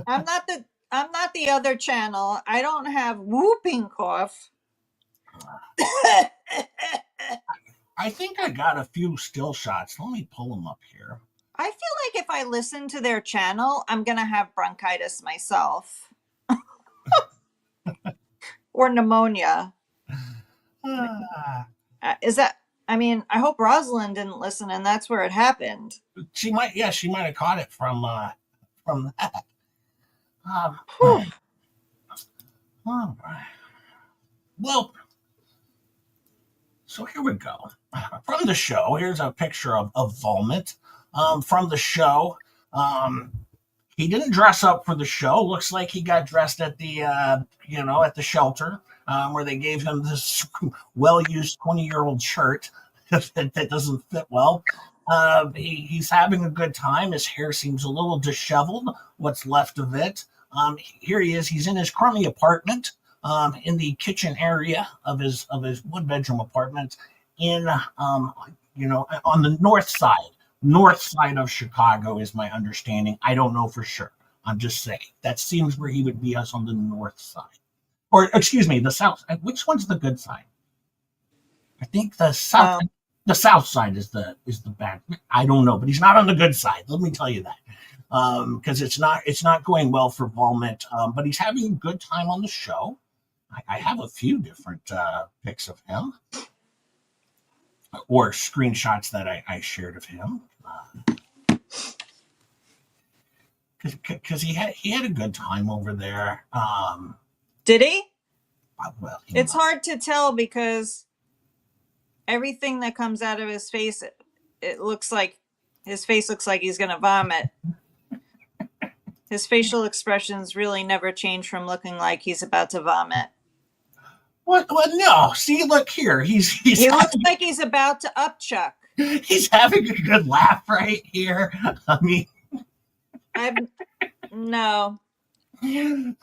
B: I'm not the other channel. I don't have whooping cough.
A: I think I got a few still shots. Let me pull them up here.
B: I feel like if I listen to their channel, I'm gonna have bronchitis myself. Or pneumonia. Is that, I mean, I hope Rosalind didn't listen and that's where it happened.
A: She might have caught it from that.
B: Whew.
A: All right. Well, so here we go. From the show, here's a picture of Volmit. From the show, he didn't dress up for the show. Looks like he got dressed at the, at the shelter, where they gave him this well-used 20-year-old shirt that doesn't fit well. He's having a good time. His hair seems a little disheveled, what's left of it. Here he is. He's in his crummy apartment, in the kitchen area of his one-bedroom apartment on the north side of Chicago is my understanding. I don't know for sure. I'm just saying that seems where he would be, us on the north side, or excuse me, the south. Which one's the good side? I think the south. The south side is the bad. I don't know, but he's not on the good side. Let me tell you that, because it's not going well for Volmit. But he's having a good time on the show. I have a few different pics of him, or screenshots that I shared of him, because he had a good time over there.
B: Did he?
A: Well,
B: It's hard to tell because everything that comes out of his face, it looks like his face looks like he's gonna vomit. His facial expressions really never change from looking like he's about to vomit.
A: What? No. See, look here.
B: He looks like he's about to upchuck.
A: He's having a good laugh right here. I mean,
B: no.
A: And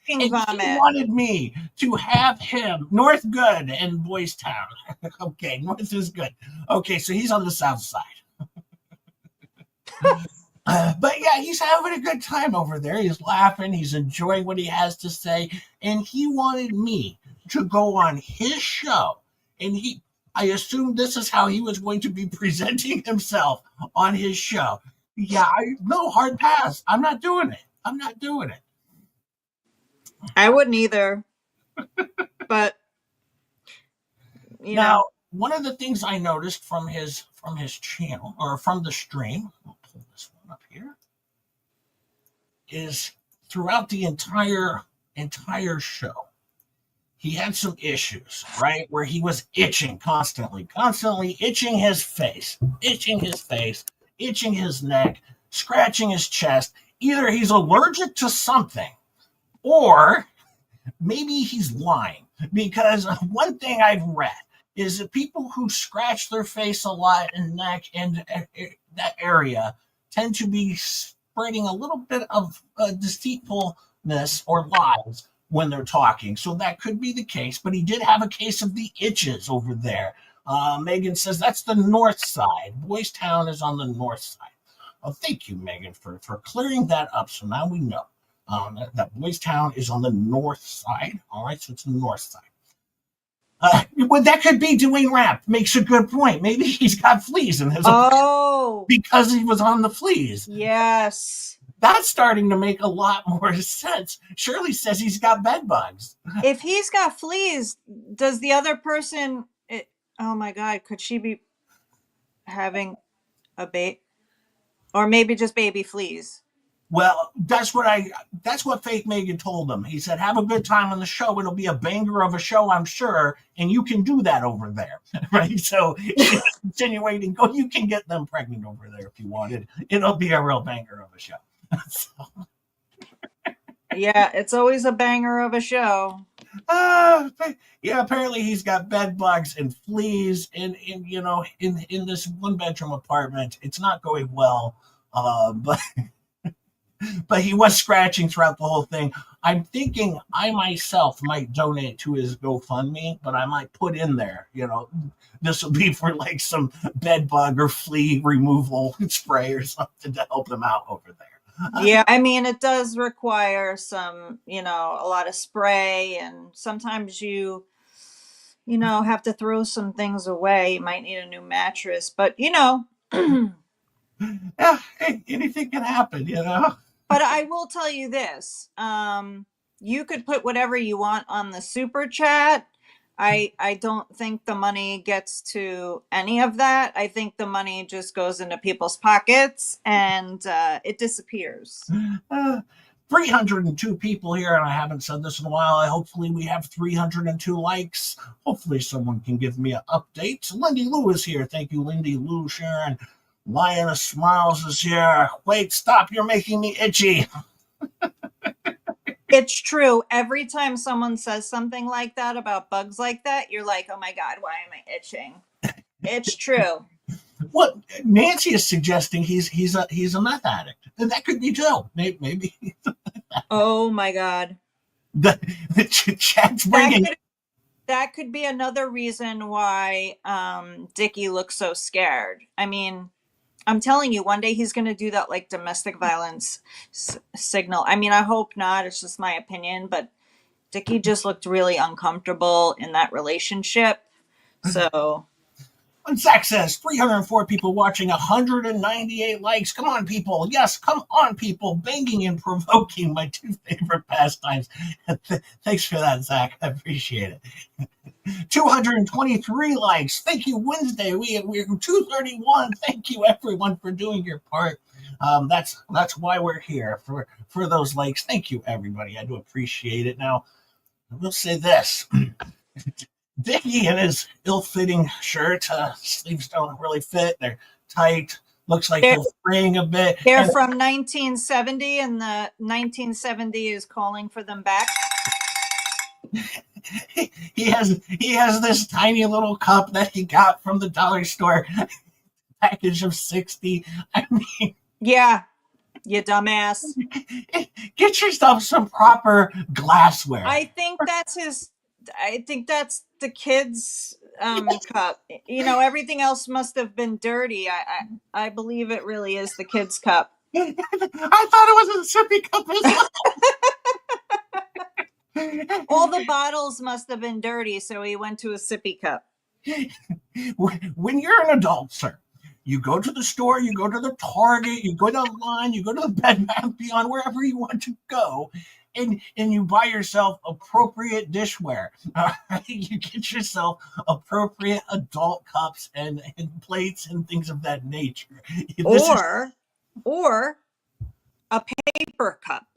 A: he
B: Vomit.
A: wanted me to have him North good and Boys Town. Okay, North is good. Okay, so he's on the south side. But yeah, he's having a good time over there. He's laughing. He's enjoying what he has to say. And he wanted me to go on his show. And I assumed this is how he was going to be presenting himself on his show. Yeah, no hard pass. I'm not doing it.
B: I wouldn't either. But
A: now, one of the things I noticed from his channel, or from the stream, I'll pull this one up here, is throughout the entire show, he had some issues, right? Where he was itching constantly itching his face, itching his neck, scratching his chest. Either he's allergic to something, or maybe he's lying. Because one thing I've read is that people who scratch their face a lot and neck and that area tend to be spreading a little bit of deceitfulness or lies when they're talking. So that could be the case, but he did have a case of the itches over there. Megan says that's the north side. Boys Town is on the north side. Oh, thank you, Megan, for clearing that up. So now we know that Boys Town is on the north side. All right, so it's the north side. Well, that could be Dwayne Rapp. Makes a good point. Maybe he's got fleas in his because he was on the fleas.
B: Yes.
A: That's starting to make a lot more sense. Shirley says he's got bed bugs.
B: If he's got fleas, does the other person... oh my God, could she be having a baby? Or maybe just baby fleas?
A: Well, that's what Fake Megan told him. He said, have a good time on the show. It'll be a banger of a show, I'm sure. And you can do that over there. Right? So she's insinuating, you can get them pregnant over there if you wanted. It'll be a real banger of a show. So.
B: Yeah, it's always a banger of a show.
A: Yeah, apparently he's got bed bugs and fleas in this one bedroom apartment. It's not going well. But he was scratching throughout the whole thing. I'm thinking I myself might donate to his GoFundMe, but I might put in there, this will be for like some bed bug or flea removal spray or something to help them out over there.
B: Yeah, I mean, it does require some, a lot of spray, and sometimes have to throw some things away. You might need a new mattress, but
A: Yeah, hey, anything can happen.
B: But I will tell you this. You could put whatever you want on the super chat. I don't think the money gets to any of that. I think the money just goes into people's pockets and it disappears.
A: 302 people here, and I haven't said this in a while. Hopefully, we have 302 likes. Hopefully, someone can give me an update. Lindy Lou is here. Thank you, Lindy Lou. Sharon Lioness Smiles is here. Wait, stop. You're making me itchy.
B: It's true. Every time someone says something like that about bugs like that, you're like, oh my God, why am I itching? It's true.
A: What Nancy is suggesting, he's a meth addict, and that could be Joe. Maybe.
B: Oh my God.
A: The chat's bringing.
B: That could be another reason why Dickie looks so scared. I mean, I'm telling you, one day he's going to do that like domestic violence signal. I mean, I hope not. It's just my opinion, but Dickie just looked really uncomfortable in that relationship. So.
A: And Zach says 304 people watching, 198 likes. Come on, people. Yes, come on, people. Banging and provoking, my two favorite pastimes. Thanks for that, Zach. I appreciate it. 223 likes. Thank you, Wednesday. We're 231. Thank you, everyone, for doing your part. That's why we're here, for those likes. Thank you, everybody. I do appreciate it. Now, I will say this. Dickie in his ill-fitting shirt, sleeves don't really fit. They're tight. Looks like they're fraying a bit.
B: They're from 1970, and the 1970 is calling for them back.
A: He has this tiny little cup that he got from the dollar store, package of 60. I mean,
B: yeah, you dumbass.
A: Get yourself some proper glassware.
B: I think that's the kid's cup. Everything else must have been dirty. I believe it really is the kid's cup.
A: I thought it was a sippy cup as well.
B: All the bottles must have been dirty, so he went to a sippy cup.
A: When you're an adult, sir, you go to the store, you go to the Target, you go online, you go to the Bed Bath Beyond, wherever you want to go, and you buy yourself appropriate dishware. You get yourself appropriate adult cups and plates and things of that nature.
B: Or a paper cup.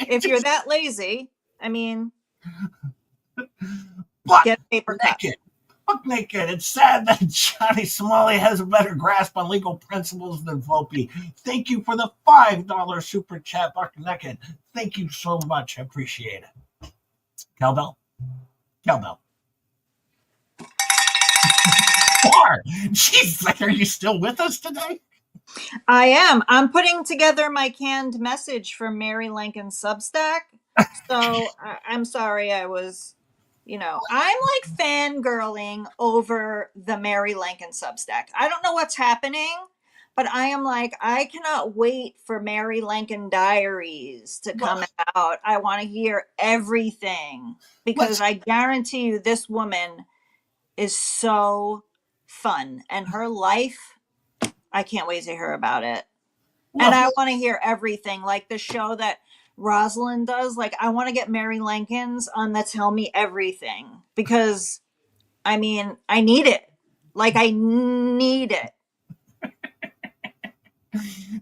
B: If you're that lazy, I mean, get a paper cup.
A: Buck naked. It's sad that Johnny Somali has a better grasp on legal principles than Volpe. Thank you for the $5 super chat, Buck naked. Thank you so much. I appreciate it. Cowbell. Jeez, are you still with us today?
B: I am. I'm putting together my canned message for Mary Lincoln Substack. So I'm sorry I was, I'm like fangirling over the Mary Lincoln Substack. I don't know what's happening, but I am like, I cannot wait for Mary Lincoln Diaries to come out. I want to hear everything because I guarantee you this woman is so fun and her life. I can't wait to hear about it. And I want to hear everything, like the show that Rosalind does. Like, I want to get Mary Lincoln's on the Tell Me Everything because, I mean, I need it. Like, I need it.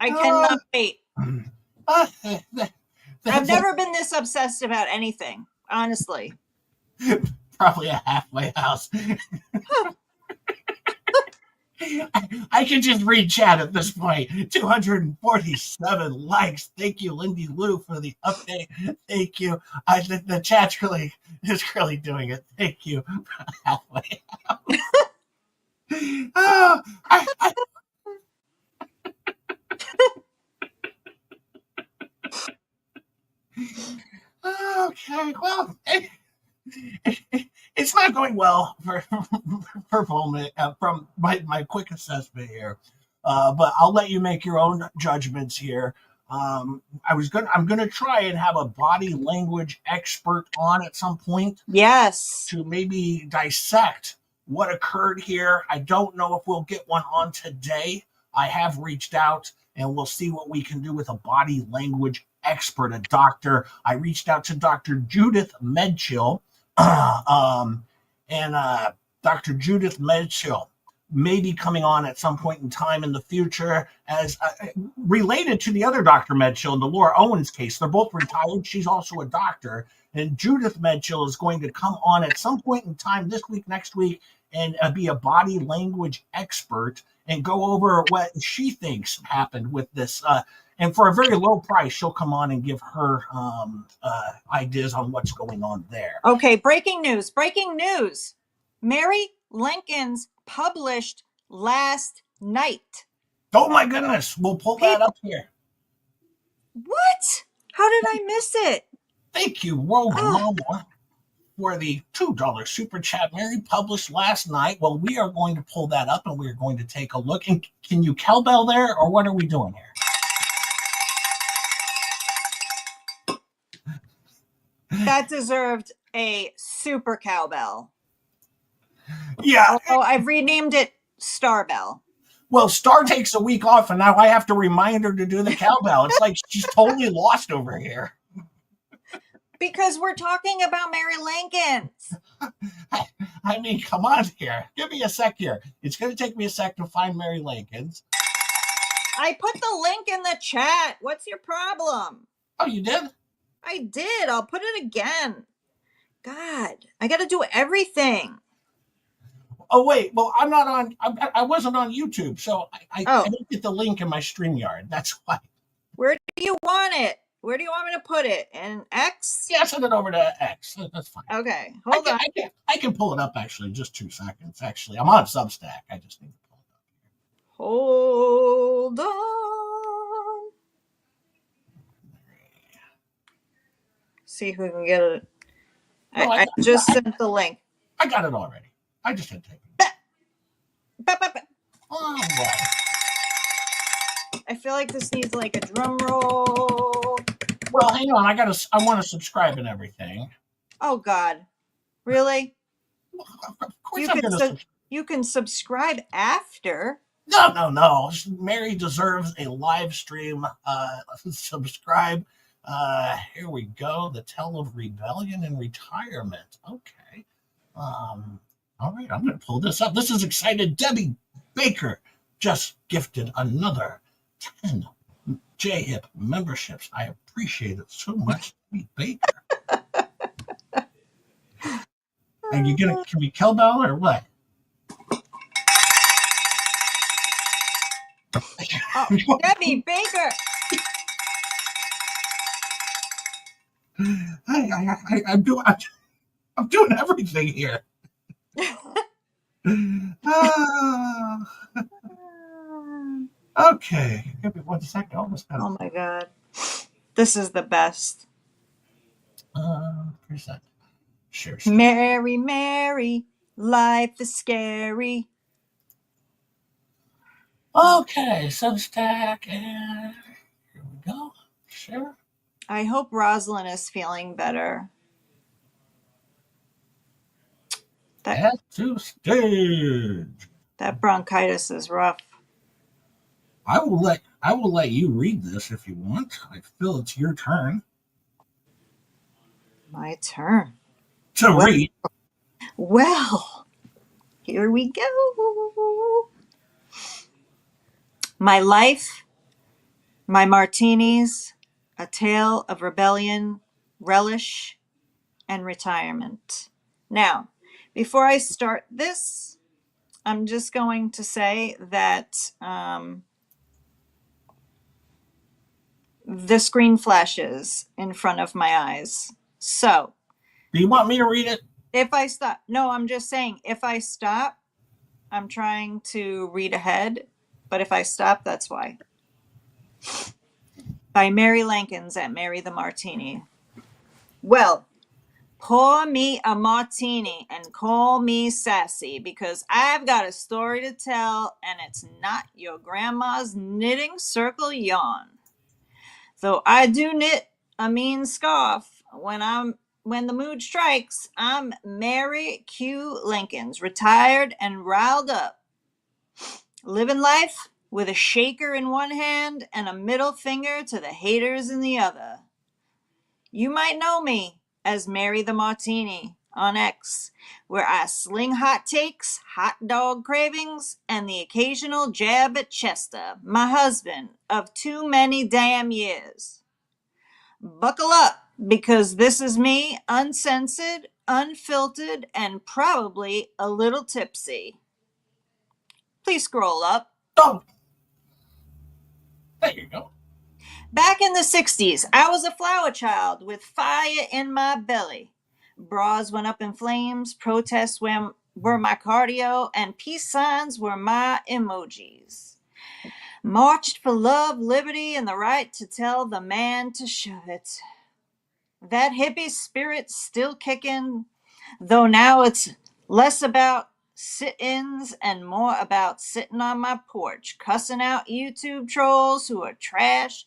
B: I cannot wait. I've never been this obsessed about anything, honestly.
A: Probably a halfway house. I can just read chat at this point. 247 likes. Thank you, Lindy Lou, for the update. Thank you. The chat's really doing it. Thank you. Halfway out. Oh, Okay, well, it's not going well for Volmit from my quick assessment here. But I'll let you make your own judgments here. I'm gonna try and have a body language expert on at some point
B: Yes.
A: to maybe dissect what occurred here. I don't know if we'll get one on today. I have reached out and we'll see what we can do with a body language expert, a doctor. I reached out to Dr. Judith Medchill, and Dr. Judith Medchill may be coming on at some point in time in the future as related to the other Dr. Medchill, the Laura Owens case. They're both retired. She's also a doctor. And Judith Medchill is going to come on at some point in time this week, next week, and be a body language expert and go over what she thinks happened with this. And for a very low price, she'll come on and give her ideas on what's going on there.
B: Okay, breaking news. Breaking news. Mary Lincoln's published last night.
A: Oh my goodness. We'll pull that up here.
B: What? How did I miss it?
A: Thank you, Rogue Mama, for the $2 super chat. Mary published last night. Well, we are going to pull that up and we are going to take a look. And can you cowbell there, or what are we doing here?
B: That deserved a super cowbell.
A: Yeah.
B: Oh, I've renamed it Starbell.
A: Well, Star takes a week off, and now I have to remind her to do the cowbell. It's like she's totally lost over here.
B: Because we're talking about Mary Lincoln's.
A: I mean, come on here. Give me a sec here. It's going to take me a sec to find Mary Lincoln's.
B: I put the link in the chat. What's your problem?
A: Oh, you did?
B: I did. I'll put it again. God, I got to do everything.
A: Oh, wait. Well, I'm not on. I wasn't on YouTube, so I didn't get the link in my StreamYard. That's why.
B: Where do you want it? Where do you want me to put it? In X?
A: Yeah, send it over to X. That's fine.
B: Okay, hold on.
A: I can pull it up, actually, just 2 seconds. Actually, I'm on Substack. I just need to pull it up here.
B: Hold on. See who can get it.
A: No,
B: I just sent the link.
A: I got it already. I just had to take it. Oh, wow.
B: I feel like this needs like a drum roll.
A: Well, hang on. I want to subscribe and everything.
B: Oh God, really?
A: Of course, I'm going to.
B: You can subscribe after.
A: No. Mary deserves a live stream. Subscribe. Here we go. The Tale of Rebellion and Retirement. Okay. All right, I'm going to pull this up. This is excited. Debbie Baker just gifted another 10 J-Hip memberships. I appreciate it so much, Debbie Baker. Are you going to, can we cowbell or what?
B: Oh, Debbie Baker.
A: I'm doing everything here. Okay. Give me 1 second. Almost got it.
B: Oh my God. This is the best.
A: Present. Sure.
B: Mary, Mary, life is scary.
A: Okay, Substack, and here we go. Sure.
B: I hope Rosalind is feeling better.
A: At to stage.
B: That bronchitis is rough.
A: I will let you read this if you want. I feel it's your turn
B: My turn.
A: to read.
B: Well, here we go. My life, my martinis, a tale of rebellion, relish, and retirement. Now, before I start this, I'm just going to say that the screen flashes in front of my eyes. So,
A: Do you want me to read it?
B: if I stop, no, I'm just saying, if I stop, I'm trying to read ahead, but if I stop, that's why. By Mary Lankins at Mary the Martini. Well, pour me a martini and call me sassy because I've got a story to tell and it's not your grandma's knitting circle yarn. Though I do knit a mean scarf when the mood strikes, I'm Mary Q. Lincoln's retired and riled up, living life with a shaker in one hand and a middle finger to the haters in the other. You might know me as Mary the Martini on X, where I sling hot takes, hot dog cravings, and the occasional jab at Chester, my husband of too many damn years. Buckle up, because this is me, uncensored, unfiltered, and probably a little tipsy. Please scroll up.
A: Oh, there you go.
B: Back in the 60s, I was a flower child with fire in my belly. Bras went up in flames, protests were my cardio, and peace signs were my emojis. Marched for love, liberty, and the right to tell the man to shove it. That hippie spirit's still kicking, though now it's less about sit-ins and more about sitting on my porch, cussing out YouTube trolls who trash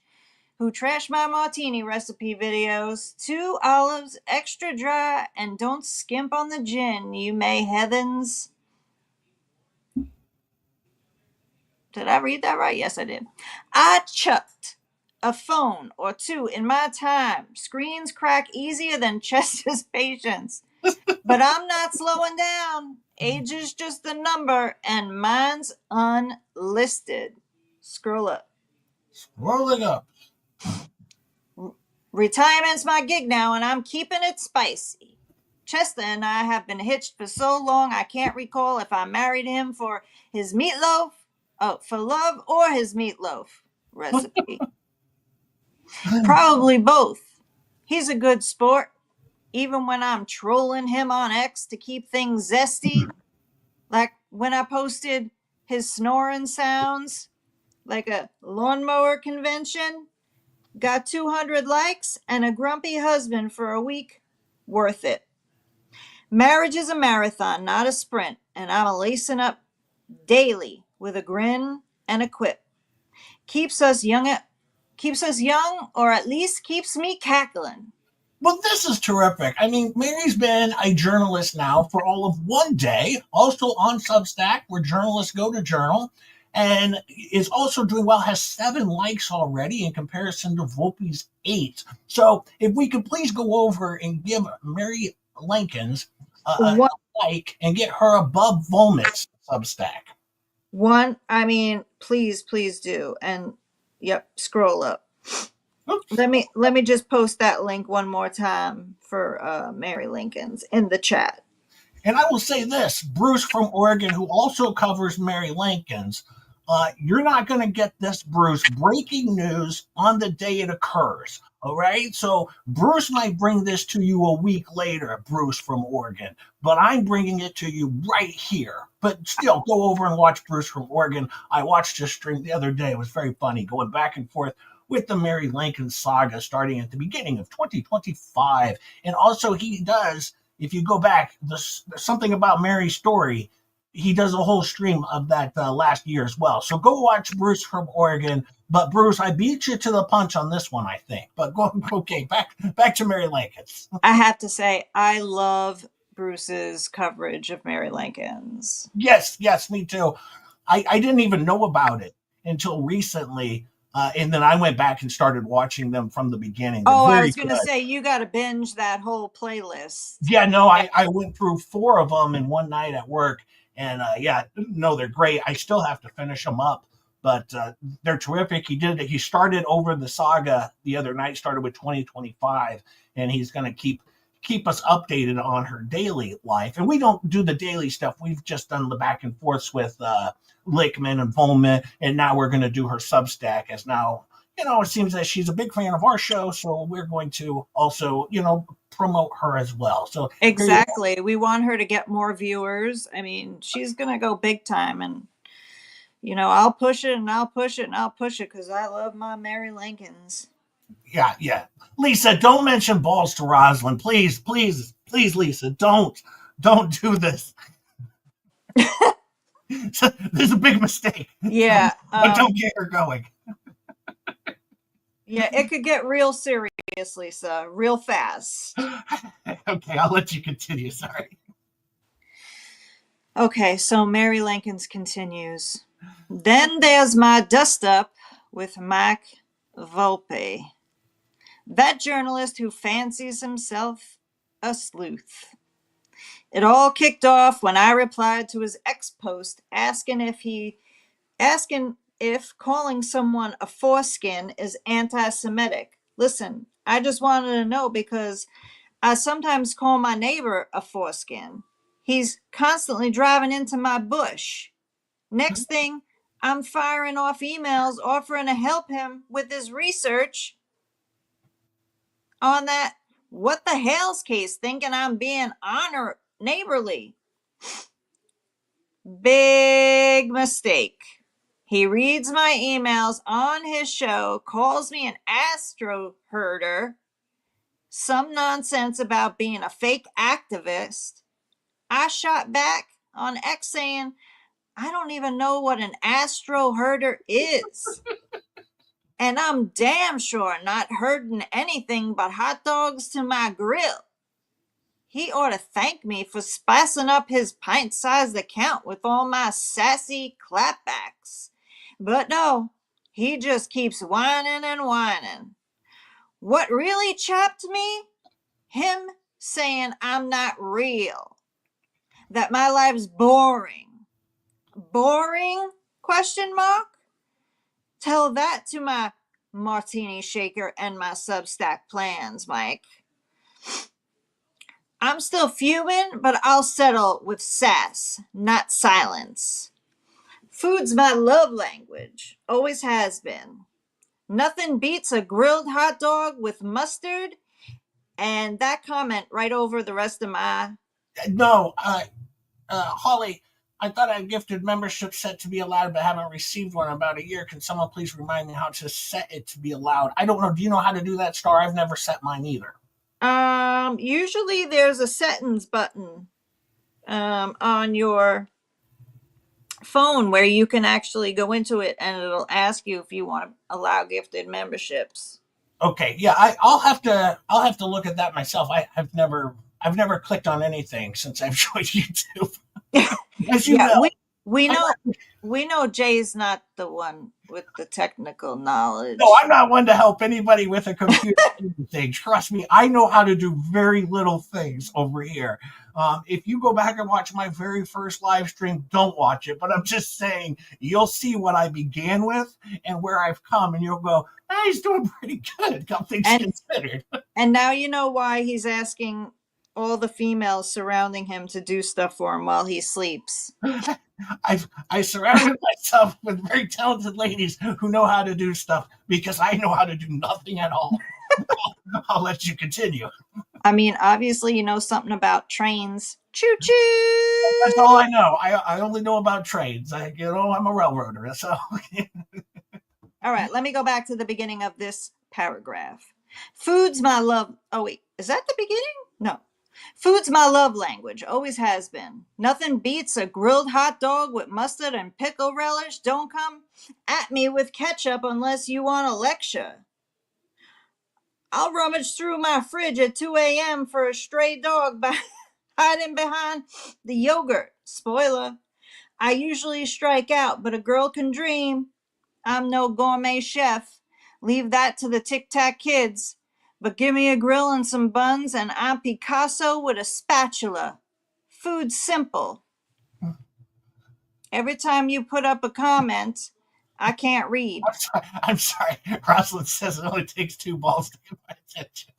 B: my martini recipe videos. 2 olives, extra dry, and don't skimp on the gin, you may heathens. Did I read that right? Yes, I did. I chucked a phone or two in my time. Screens crack easier than Chester's patience. But I'm not slowing down. Age is just a number, and mine's unlisted. Scroll up.
A: Scrolling up.
B: Retirement's my gig now, and I'm keeping it spicy. Chester and I have been hitched for so long I can't recall if I married him for his meatloaf, for love, or his meatloaf recipe. Probably both. He's a good sport, even when I'm trolling him on X to keep things zesty. Like when I posted his snoring sounds like a lawnmower convention. Got 200 likes and a grumpy husband for a week. Worth it. Marriage is a marathon, not a sprint, and I'm lacing up daily with a grin and a quip. Keeps us young, or at least keeps me cackling.
A: Well, this is terrific. I mean, Mary's been a journalist now for all of one day, also on Substack, where journalists go to journal, and is also doing well, has 7 likes already in comparison to Volpe's 8. So if we could please go over and give Mary Lincoln's a like and get her above Volmit's Substack.
B: Please do. And yep, scroll up.
A: Oops.
B: Let me just post that link one more time for Mary Lincoln's in the chat.
A: And I will say this, Bruce from Oregon, who also covers Mary Lincoln's, you're not going to get this, Bruce, breaking news on the day it occurs. All right. So Bruce might bring this to you a week later, Bruce from Oregon, but I'm bringing it to you right here. But still, go over and watch Bruce from Oregon. I watched his stream the other day. It was very funny going back and forth with the Mary Lincoln saga starting at the beginning of 2025. And also he does, if you go back, there's something about Mary's story. He does a whole stream of that last year as well. So go watch Bruce from Oregon. But Bruce, I beat you to the punch on this one, I think. But okay, back to Mary Lincoln's.
B: I have to say, I love Bruce's coverage of Mary Lincoln's.
A: Yes, me too. I didn't even know about it until recently. And then I went back and started watching them from the beginning.
B: I was going to say, you got to binge that whole playlist.
A: Yeah, no, I went through 4 of them in one night at work. And they're great. I still have to finish them up, but they're terrific. He started over the saga the other night, started with 2025, and he's going to keep us updated on her daily life. And we don't do the daily stuff. We've just done the back and forths with Lickman and Volmit, and now we're going to do her Substack as now, it seems that she's a big fan of our show, so we're going to also, promote her as well. So
B: exactly, we want her to get more viewers. I mean, she's going to go big time, and I'll push it and I'll push it and I'll push it because I love my Mary Lincoln's.
A: Yeah. Lisa, don't mention balls to Rosalind. Please, Lisa, don't do this. There's a big mistake.
B: Yeah.
A: But don't get her going.
B: Yeah, it could get real serious, Lisa, real fast.
A: Okay, I'll let you continue. Sorry.
B: Okay, so Mary Lincoln's continues. Then there's my dust up with Mac Volpe, that journalist who fancies himself a sleuth. It all kicked off when I replied to his ex post asking if calling someone a foreskin is anti-Semitic. Listen, I just wanted to know because I sometimes call my neighbor a foreskin. He's constantly driving into my bush. Next thing, I'm firing off emails offering to help him with his research on that what the hell's case, thinking I'm being neighborly. Big mistake. He reads my emails on his show, calls me an astro herder, some nonsense about being a fake activist. I shot back on X saying, I don't even know what an astro herder is. And I'm damn sure not herding anything but hot dogs to my grill. He ought to thank me for spicing up his pint-sized account with all my sassy clapbacks. But no, he just keeps whining and whining. What really chapped me? Him saying I'm not real. That my life's boring. Boring? Question mark? Tell that to my martini shaker and my Substack plans, Mike. I'm still fuming, but I'll settle with sass, not silence. Food's my love language, always has been. Nothing beats a grilled hot dog with mustard, and that comment right over the rest of my...
A: No, Holly, I thought I gifted membership set to be allowed, but haven't received one in about a year. Can someone please remind me how to set it to be allowed? I don't know. Do you know how to do that, Star? I've never set mine either.
B: Usually there's a settings button on your phone where you can actually go into it and it'll ask you if you want to allow gifted memberships.
A: Okay, yeah, I'll have to look at that myself. I've never clicked on anything since I've joined YouTube. As you know,
B: we know Jay's not the one with the technical knowledge.
A: No, I'm not one to help anybody with a computer thing. Trust me, I know how to do very little things over here. If you go back and watch my very first live stream, don't watch it. But I'm just saying, you'll see what I began with and where I've come, and you'll go, he's doing pretty good, all things considered.
B: And now you know why he's asking all the females surrounding him to do stuff for him while he sleeps.
A: I surrounded myself with very talented ladies who know how to do stuff because I know how to do nothing at all. I'll let you continue.
B: I mean, obviously, you know something about trains. Choo-choo!
A: That's all I know. I only know about trains. I'm a railroader. That's all.
B: All right, let me go back to the beginning of this paragraph. Food's my love. Oh, wait. Is that the beginning? No. Food's my love language, always has been. Nothing beats a grilled hot dog with mustard and pickle relish. Don't come at me with ketchup unless you want a lecture. I'll rummage through my fridge at 2 a.m. for a stray dog hiding behind the yogurt. Spoiler. I usually strike out, but a girl can dream. I'm no gourmet chef. Leave that to the Tic Tac kids. But give me a grill and some buns, and I'm Picasso with a spatula. Food's simple. Every time you put up a comment, I can't read.
A: I'm sorry. Rosalind says it only takes 2 balls to get my attention.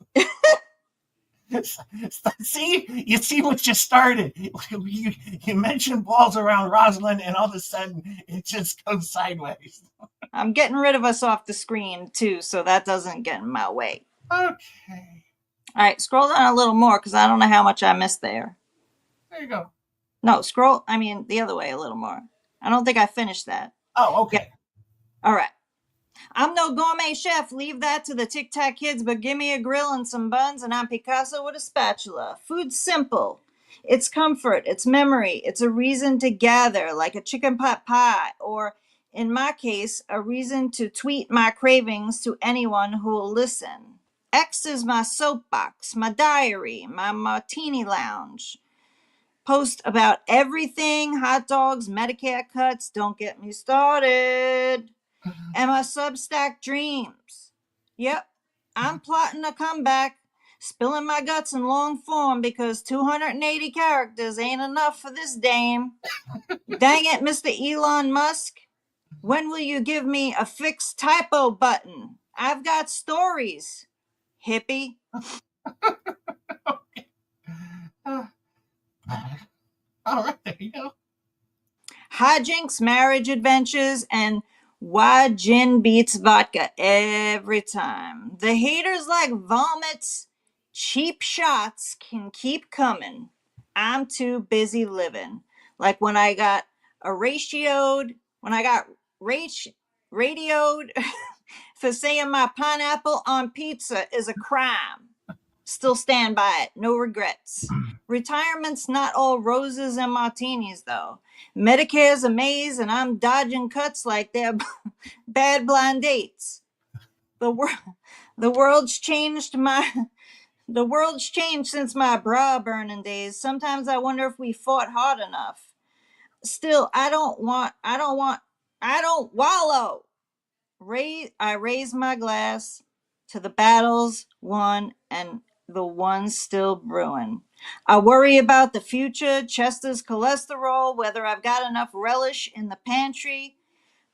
A: See? You see what you started. You mentioned balls around Rosalind, and all of a sudden, it just goes sideways.
B: I'm getting rid of us off the screen, too, so that doesn't get in my way.
A: Okay.
B: All right, scroll down a little more because I don't know how much I missed there.
A: There you go.
B: No, the other way a little more. I don't think I finished that.
A: Oh, okay.
B: Yeah. All right. I'm no gourmet chef. Leave that to the Tic Tac kids, but give me a grill and some buns, and I'm Picasso with a spatula. Food's simple. It's comfort, it's memory, it's a reason to gather, like a chicken pot pie, or in my case, a reason to tweet my cravings to anyone who will listen. X is my soapbox, my diary, my martini lounge. Post about everything, hot dogs, Medicare cuts, don't get me started. And my Substack dreams. Yep, I'm plotting a comeback, spilling my guts in long form because 280 characters ain't enough for this dame. Dang it, Mr. Elon Musk. When will you give me a fixed typo button? I've got stories, hippie.
A: All right, there you go.
B: Hijinks, marriage adventures, and why gin beats vodka every time. The haters like vomits, cheap shots can keep coming. I'm too busy living. Like when I got radioed for saying my pineapple on pizza is a crime. Still stand by it. No regrets. Retirement's not all roses and martinis, though. Medicare's a maze, and I'm dodging cuts like they're bad blind dates. The world's changed since my bra burning days. Sometimes I wonder if we fought hard enough. Still, I don't wallow. I raise my glass to the battles won and the ones still brewing. I worry about the future, Chester's cholesterol, whether I've got enough relish in the pantry,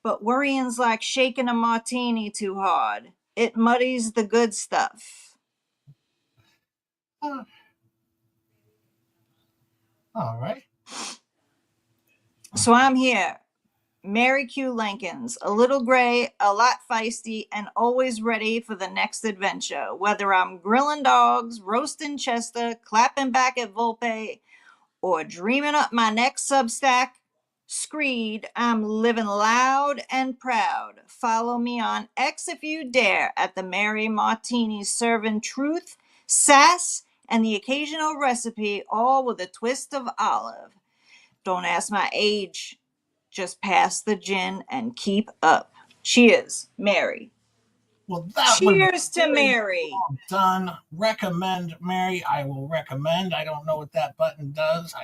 B: but worrying's like shaking a martini too hard. It muddies the good stuff.
A: All right.
B: So I'm here. Mary Q. Lincolns, a little gray, a lot feisty, and always ready for the next adventure. Whether I'm grilling dogs, roasting Chester, clapping back at Volpe, or dreaming up my next Substack screed, I'm living loud and proud. Follow me on X if you dare at the Mary Martini, serving truth, sass, and the occasional recipe, all with a twist of olive. Don't ask my age. Just pass the gin and keep up. Cheers, Mary.
A: Well, that
B: Cheers
A: was
B: to Mary.
A: well done. Recommend, Mary. I will recommend. I don't know what that button does.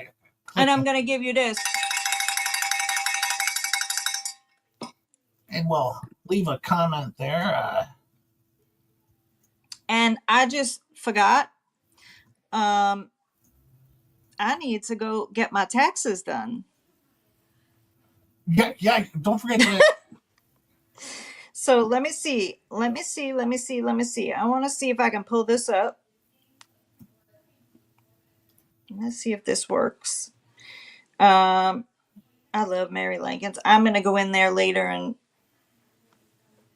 B: And I'm going to give you this.
A: And we'll leave a comment there.
B: And I just forgot. I need to go get my taxes done.
A: Yeah. Don't forget to.
B: So let me see. I want to see if I can pull this up. Let's see if this works. I love Mary Lincoln's. I'm going to go in there later and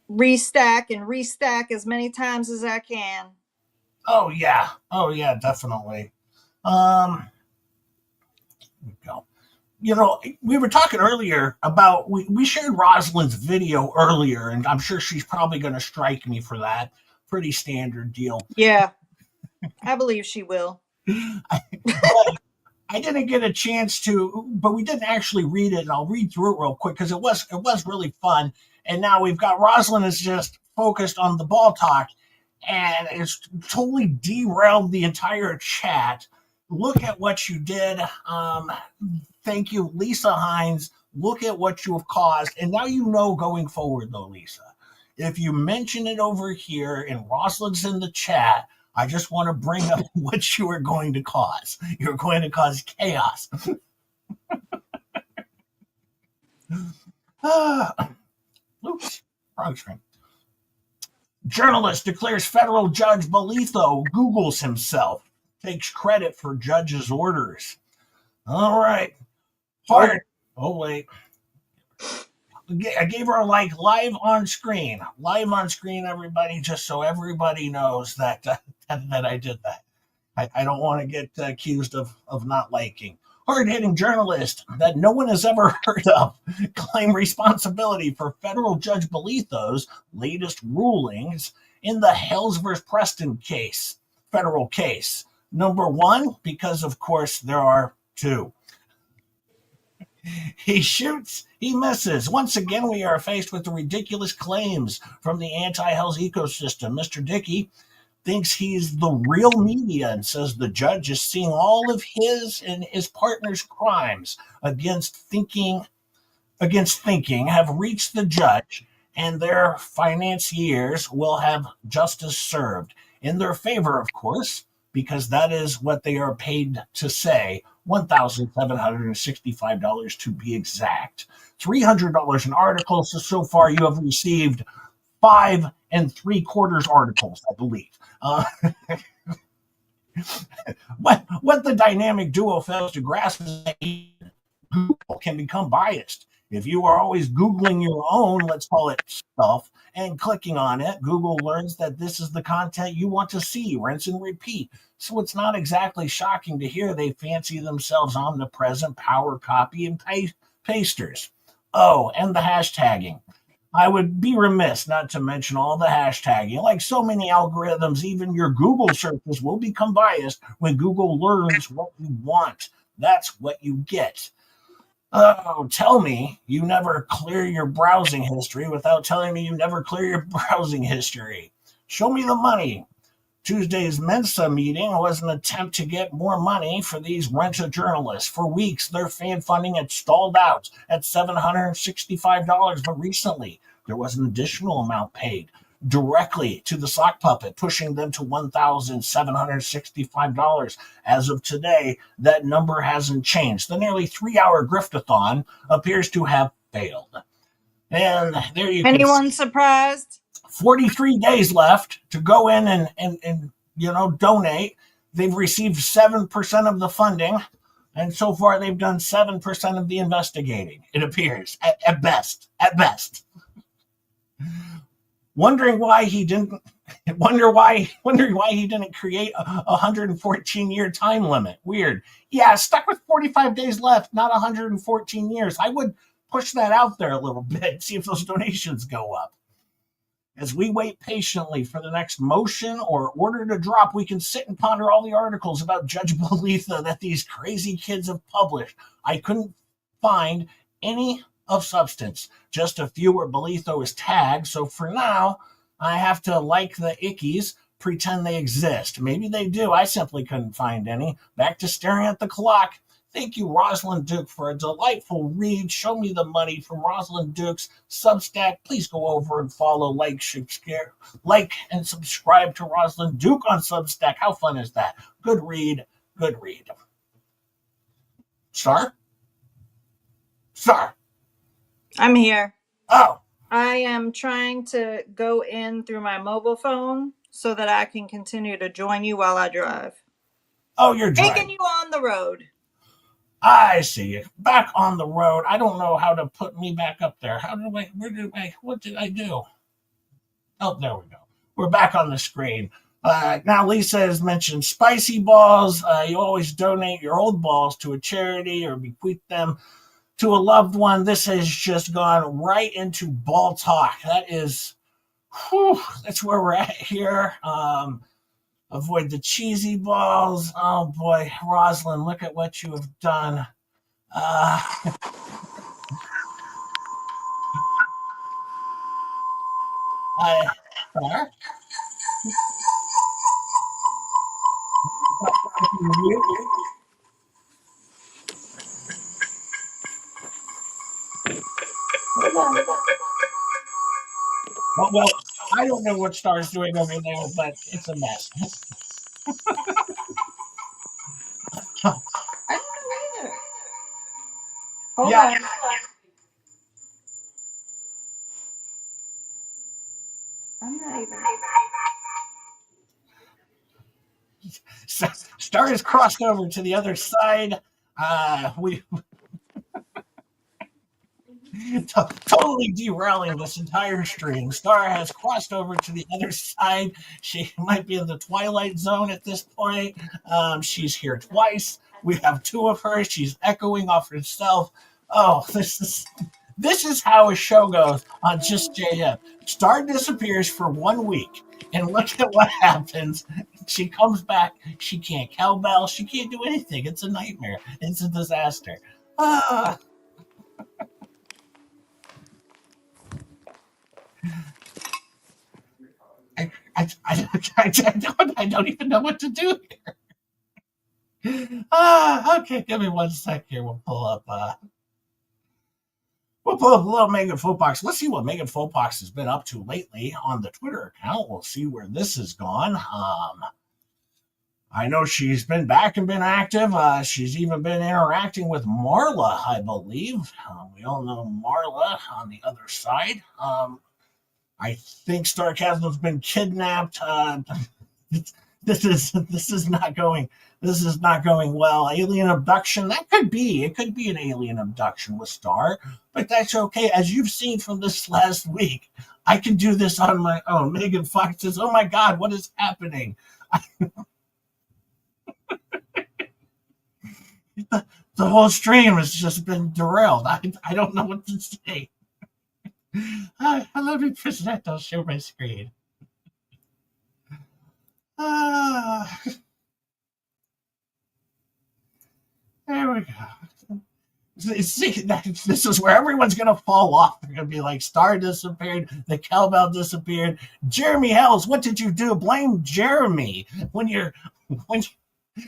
B: restack as many times as I can.
A: Oh yeah, definitely. Here we go. You know, we were talking earlier about we shared Rosalind's video earlier, and I'm sure she's probably going to strike me for that. Pretty standard deal.
B: Yeah, I believe she will.
A: I didn't get a chance to, but we didn't actually read it, and I'll read through it real quick because it was really fun. And now we've got Rosalind is just focused on the ball talk, and it's totally derailed the entire chat. Look at what you did. Thank you, Lisa Hines. Look at what you have caused. And now you know going forward, though, Lisa, if you mention it over here and Rosalind's in the chat, I just want to bring up what you are going to cause. You're going to cause chaos. Oops, wrong screen. Journalist declares federal judge Bolitho Googles himself, takes credit for judge's orders. All right. Hard. Oh, wait. I gave her like live on screen, everybody, just so everybody knows that I did that. I don't want to get accused of not liking. hard-hitting journalist that no one has ever heard of claim responsibility for federal Judge Bolitho's latest rulings in the Hales vs. Preston federal case. Number one, because of course there are two. He shoots, he misses. Once again, we are faced with the ridiculous claims from the anti-Hell's ecosystem. Mr. Dickey thinks he's the real media and says the judge is seeing all of his and his partner's crimes against thinking have reached the judge, and their financiers will have justice served in their favor, of course, because that is what they are paid to say. $1,765 to be exact. $300 an article. So far, you have received 5 3/4 articles, I believe. What the dynamic duo fails to grasp is that Google can become biased. If you are always Googling your own, let's call it stuff, and clicking on it, Google learns that this is the content you want to see, rinse and repeat. So it's not exactly shocking to hear they fancy themselves omnipresent power copy and pasters. Oh, and the hashtagging. I would be remiss not to mention all the hashtagging. Like so many algorithms, even your Google searches will become biased when Google learns what you want. That's what you get. Oh, tell me you never clear your browsing history without telling me you never clear your browsing history. Show me the money. Tuesday's Mensa meeting was an attempt to get more money for these rent-a journalists. For weeks, their fan funding had stalled out at $765, but recently there was an additional amount paid directly to the sock puppet, pushing them to $1,765. As of today, that number hasn't changed. The nearly 3-hour griftathon appears to have failed. And there you
B: Anyone surprised?
A: 43 days left to go in and donate. They've received 7% of the funding, and so far they've done 7% of the investigating, it appears, at best. Wondering why he didn't create a 114-year time limit. Weird. Yeah, stuck with 45 days left, not 114 years. I would push that out there a little bit, see if those donations go up. As we wait patiently for the next motion or order to drop, we can sit and ponder all the articles about Judge Bolitho that these crazy kids have published. I couldn't find any of substance, just a few where Bolitho is tagged. So for now, I have to like the ickies, pretend they exist. Maybe they do. I simply couldn't find any. Back to staring at the clock. Thank you, Rosalind Duke, for a delightful read. Show me the money from Rosalind Duke's Substack. Please go over and follow, like, and subscribe to Rosalind Duke on Substack. How fun is that? Good read. Star?
B: I'm here.
A: Oh.
B: I am trying to go in through my mobile phone so that I can continue to join you while I drive.
A: Oh, you're driving.
B: Taking you on the road.
A: I see you. Back on the road. I don't know how to put me back up there. What did I do? Oh, there we go. We're back on the screen. Now, Lisa has mentioned spicy balls. You always donate your old balls to a charity or bequeath them to a loved one. This has just gone right into ball talk. That's where we're at here. Avoid the cheesy balls. Oh boy, Rosalind, look at what you have done. Star? Well, I don't know what Star's doing over there, but it's a mess.
B: I don't know either. Hold on. I'm not even.
A: Star has crossed over to the other side. Totally derailing this entire stream. Star has crossed over to the other side. She might be in the Twilight Zone at this point. She's here twice. We have two of her. She's echoing off herself. Oh, this is how a show goes on Just JF. Star disappears for 1 week, and look at what happens. She comes back. She can't cowbell. She can't do anything. It's a nightmare. It's a disaster. Ah. I don't even know what to do here. Okay, give me 1 sec here. We'll pull up a little Megan Footbox. Let's see what Megan Footbox has been up to lately on the Twitter account. We'll see where this has gone. I know she's been back and been active. She's even been interacting with Marla, I believe. We all know Marla on the other side. I think Starcasm's been kidnapped. This is not going well. Alien abduction, that could be. It could be an alien abduction with Star, but that's okay. As you've seen from this last week, I can do this on my own. Megan Fox says, "Oh my God, what is happening?" The whole stream has just been derailed. I don't know what to say. Let me present. I'll share my screen. There we go. See, this is where everyone's going to fall off. They're going to be like, Star disappeared, the cowbell disappeared. Jeremy Hells, what did you do? Blame Jeremy.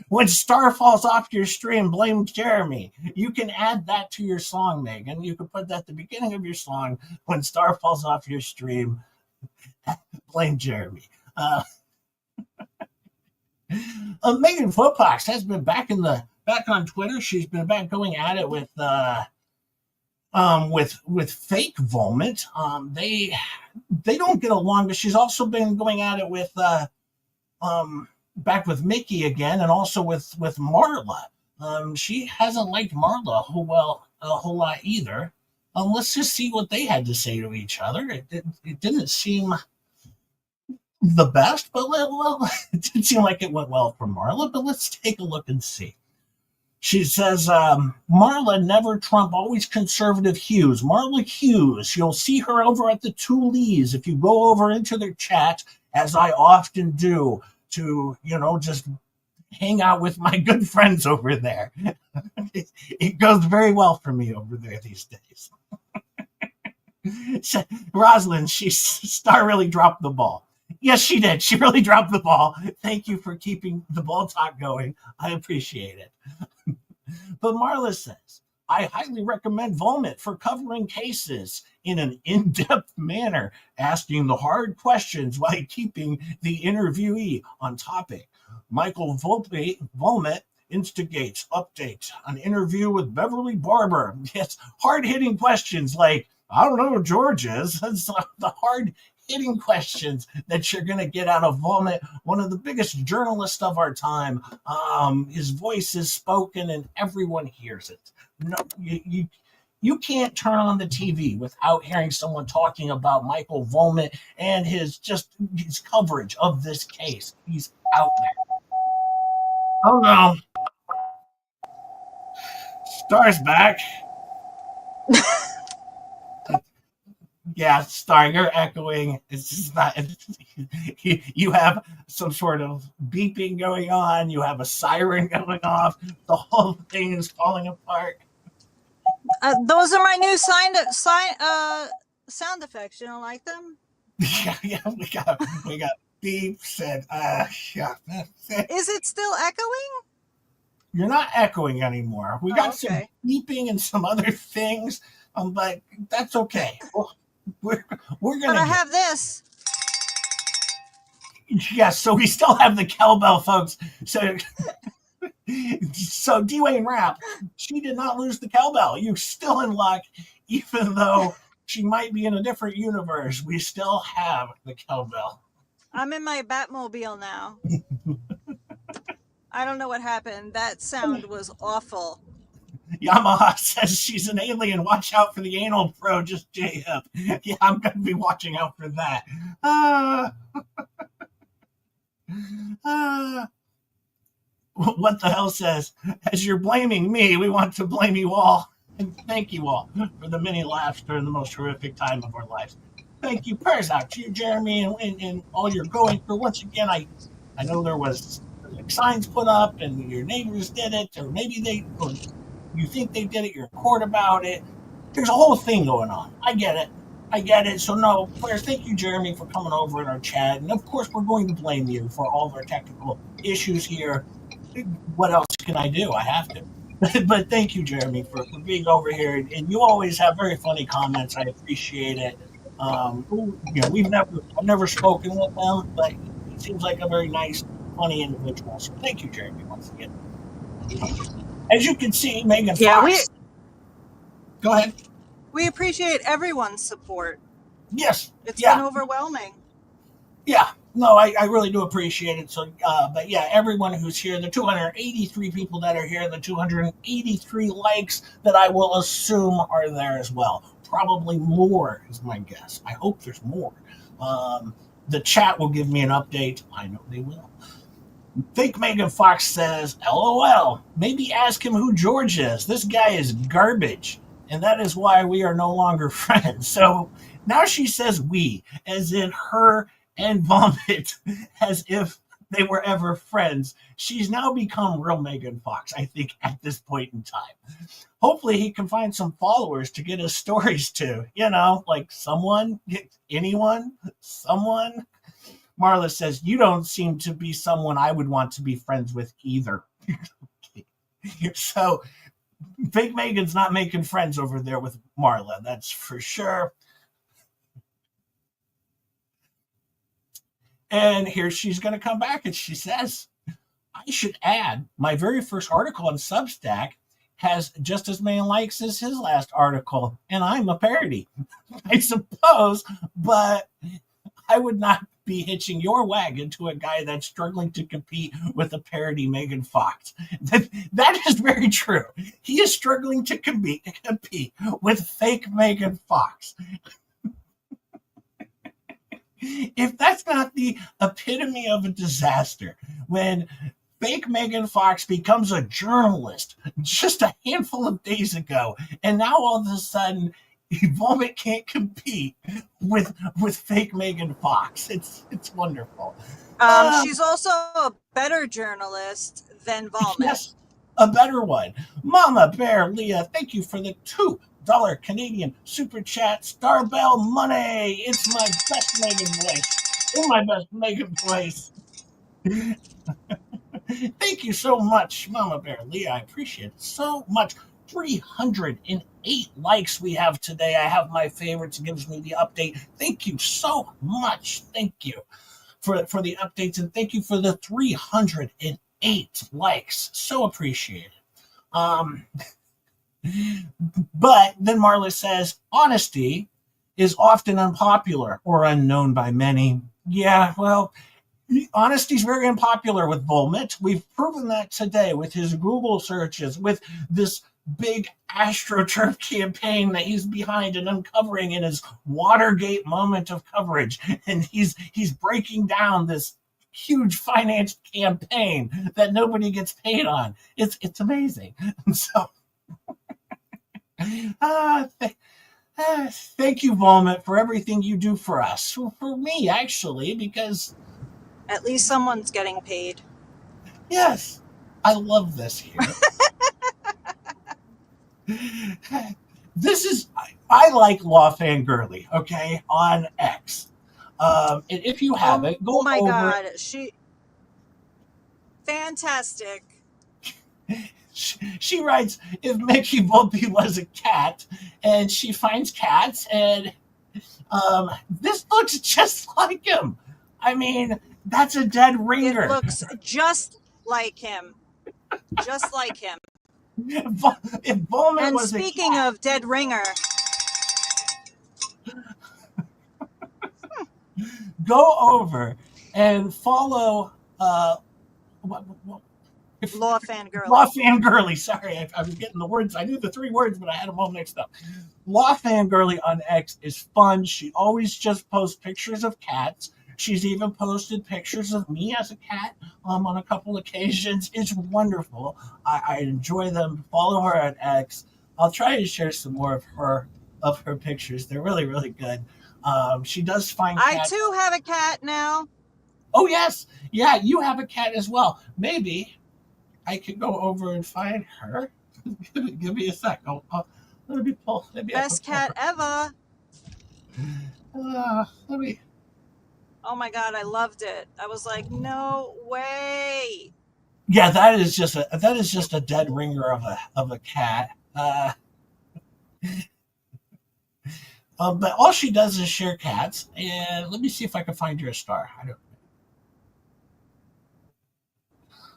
A: When Star falls off your stream, blame Jeremy. You can add that to your song, Megan. You can put that at the beginning of your song. When Star falls off your stream, blame Jeremy. Megan Footbox has been back on Twitter. She's been back going at it with fake Volmit. They don't get along, but she's also been going at it with back with Mickey again, and also with Marla. She hasn't liked Marla a whole lot either. Let's just see what they had to say to each other. It didn't seem the best, but well, it didn't seem like it went well for Marla. But let's take a look and see. She says, Marla never Trump, always conservative Hughes. Marla Hughes, you'll see her over at the Two Lees if you go over into their chat, as I often do, to, just hang out with my good friends over there. It goes very well for me over there these days. Rosalind, Star really dropped the ball. Yes, she did. She really dropped the ball. Thank you for keeping the ball talk going. I appreciate it. But Marla says, I highly recommend Volmit for covering cases in an in-depth manner, asking the hard questions while keeping the interviewee on topic. Michael Volmit instigates update an interview with Beverly Barber. Yes, hard-hitting questions like, I don't know who George is. That's the hard-hitting questions that you're going to get out of Volmit, one of the biggest journalists of our time. His voice is spoken and everyone hears it. No, you can't turn on the TV without hearing someone talking about Michael Volmit and his coverage of this case. He's out there. Oh no. Star's back. Yeah, Star, you're echoing. It's just not. You have some sort of beeping going on. You have a siren going off. The whole thing is falling apart.
B: Those are my new sound effects. You don't like them?
A: Yeah, we got beeps and yeah.
B: Is it still echoing?
A: You're not echoing anymore. We got some beeping and some other things, but that's okay. We're gonna.
B: But I have this.
A: Yes, so we still have the cowbell, folks. So Dwayne Rapp, she did not lose the cowbell. You're still in luck, even though she might be in a different universe. We still have the cowbell.
B: I'm in my Batmobile now. I don't know what happened. That sound was awful.
A: Yamaha says she's an alien. Watch out for the anal pro. Just J-Hip. Yeah, I'm going to be watching out for that. What the hell says, as you're blaming me, we want to blame you all. And thank you all for the many laughs during the most horrific time of our lives. Thank you. Prayers out to you, Jeremy, and all you're going through. Once again, I know there was like signs put up and your neighbors did it, or maybe or you think they did it, you're in court about it. There's a whole thing going on. I get it. So no, prayers. Thank you, Jeremy, for coming over in our chat. And of course, we're going to blame you for all of our technical issues here. What else can I do? I have to. But thank you, Jeremy, for being over here. And you always have very funny comments. I appreciate it. I've never spoken with them, but he seems like a very nice, funny individual. So thank you, Jeremy, once again. As you can see, Megan Fox. Go ahead.
B: We appreciate everyone's support.
A: Yes.
B: It's been overwhelming.
A: Yeah. No, I really do appreciate it. So, but yeah, everyone who's here, the 283 people that are here, the 283 likes that I will assume are there as well. Probably more is my guess. I hope there's more. The chat will give me an update. I know they will. Think Megan Fox says, LOL, maybe ask him who George is. This guy is garbage. And that is why we are no longer friends. So now she says we, as in her and Volmit, as if they were ever friends. She's now become real Megan Fox, I think, at this point in time. Hopefully he can find some followers to get his stories to, like anyone, someone. Marla says, you don't seem to be someone I would want to be friends with either. So Fake Megan's not making friends over there with Marla, that's for sure. And here she's going to come back and she says, I should add, my very first article on Substack has just as many likes as his last article, and I'm a parody, I suppose, but I would not be hitching your wagon to a guy that's struggling to compete with a parody Megan Fox. That is very true. He is struggling to compete with fake Megan Fox. If that's not the epitome of a disaster, when fake Megan Fox becomes a journalist just a handful of days ago, and now all of a sudden Volmit can't compete with fake Megan Fox. It's wonderful.
B: She's also a better journalist than Volmit.
A: Yes, a better one. Mama Bear Leah, thank you for the $2 Canadian super chat. Starbell money. It's my best Megan voice. Oh, my best Megan voice. Thank you so much, Mama Bear Leah. I appreciate it so much. 308 likes we have today. I have my favorites. It gives me the update. Thank you so much. Thank you for the updates, and thank you for the 308 likes. So appreciated. But then Marla says, honesty is often unpopular or unknown by many. Yeah, well, honesty is very unpopular with Volmit. We've proven that today with his Google searches, with this big AstroTurf campaign that he's behind and uncovering in his Watergate moment of coverage. And he's breaking down this huge financed campaign that nobody gets paid on. It's amazing. And so thank you, Volmit, for everything you do for us. For me, actually, because
B: at least someone's getting paid.
A: Yes, I love this here. This is, I like Law Fangirly, okay, on X. And if you haven't, go over. Oh my
B: God, fantastic.
A: She writes, if Mickey Volpe was a cat, and she finds cats, and this looks just like him. I mean, that's a dead ringer.
B: It looks just like him. Just like him.
A: If Volmit
B: and
A: was
B: speaking of dead ringer,
A: go over and follow
B: Law fangirl.
A: Law Fangirly. Sorry, I was getting the words. I knew the 3 words, but I had them all mixed up. Law Fangirly on X is fun. She always just posts pictures of cats. She's even posted pictures of me as a cat on a couple occasions. It's wonderful. I enjoy them. Follow her at X. I'll try to share some more of her pictures. They're really, really good. She does find
B: I
A: cats.
B: too have a cat now.
A: Oh, yes. Yeah, you have a cat as well. Maybe I could go over and find her. Give me a sec. Let me pull. Maybe
B: Best cat ever.
A: Let me.
B: Oh my God, I loved it. I was like, no way.
A: Yeah, that is just a dead ringer of a cat. But all she does is share cats. And let me see if I can find her a star. I don't.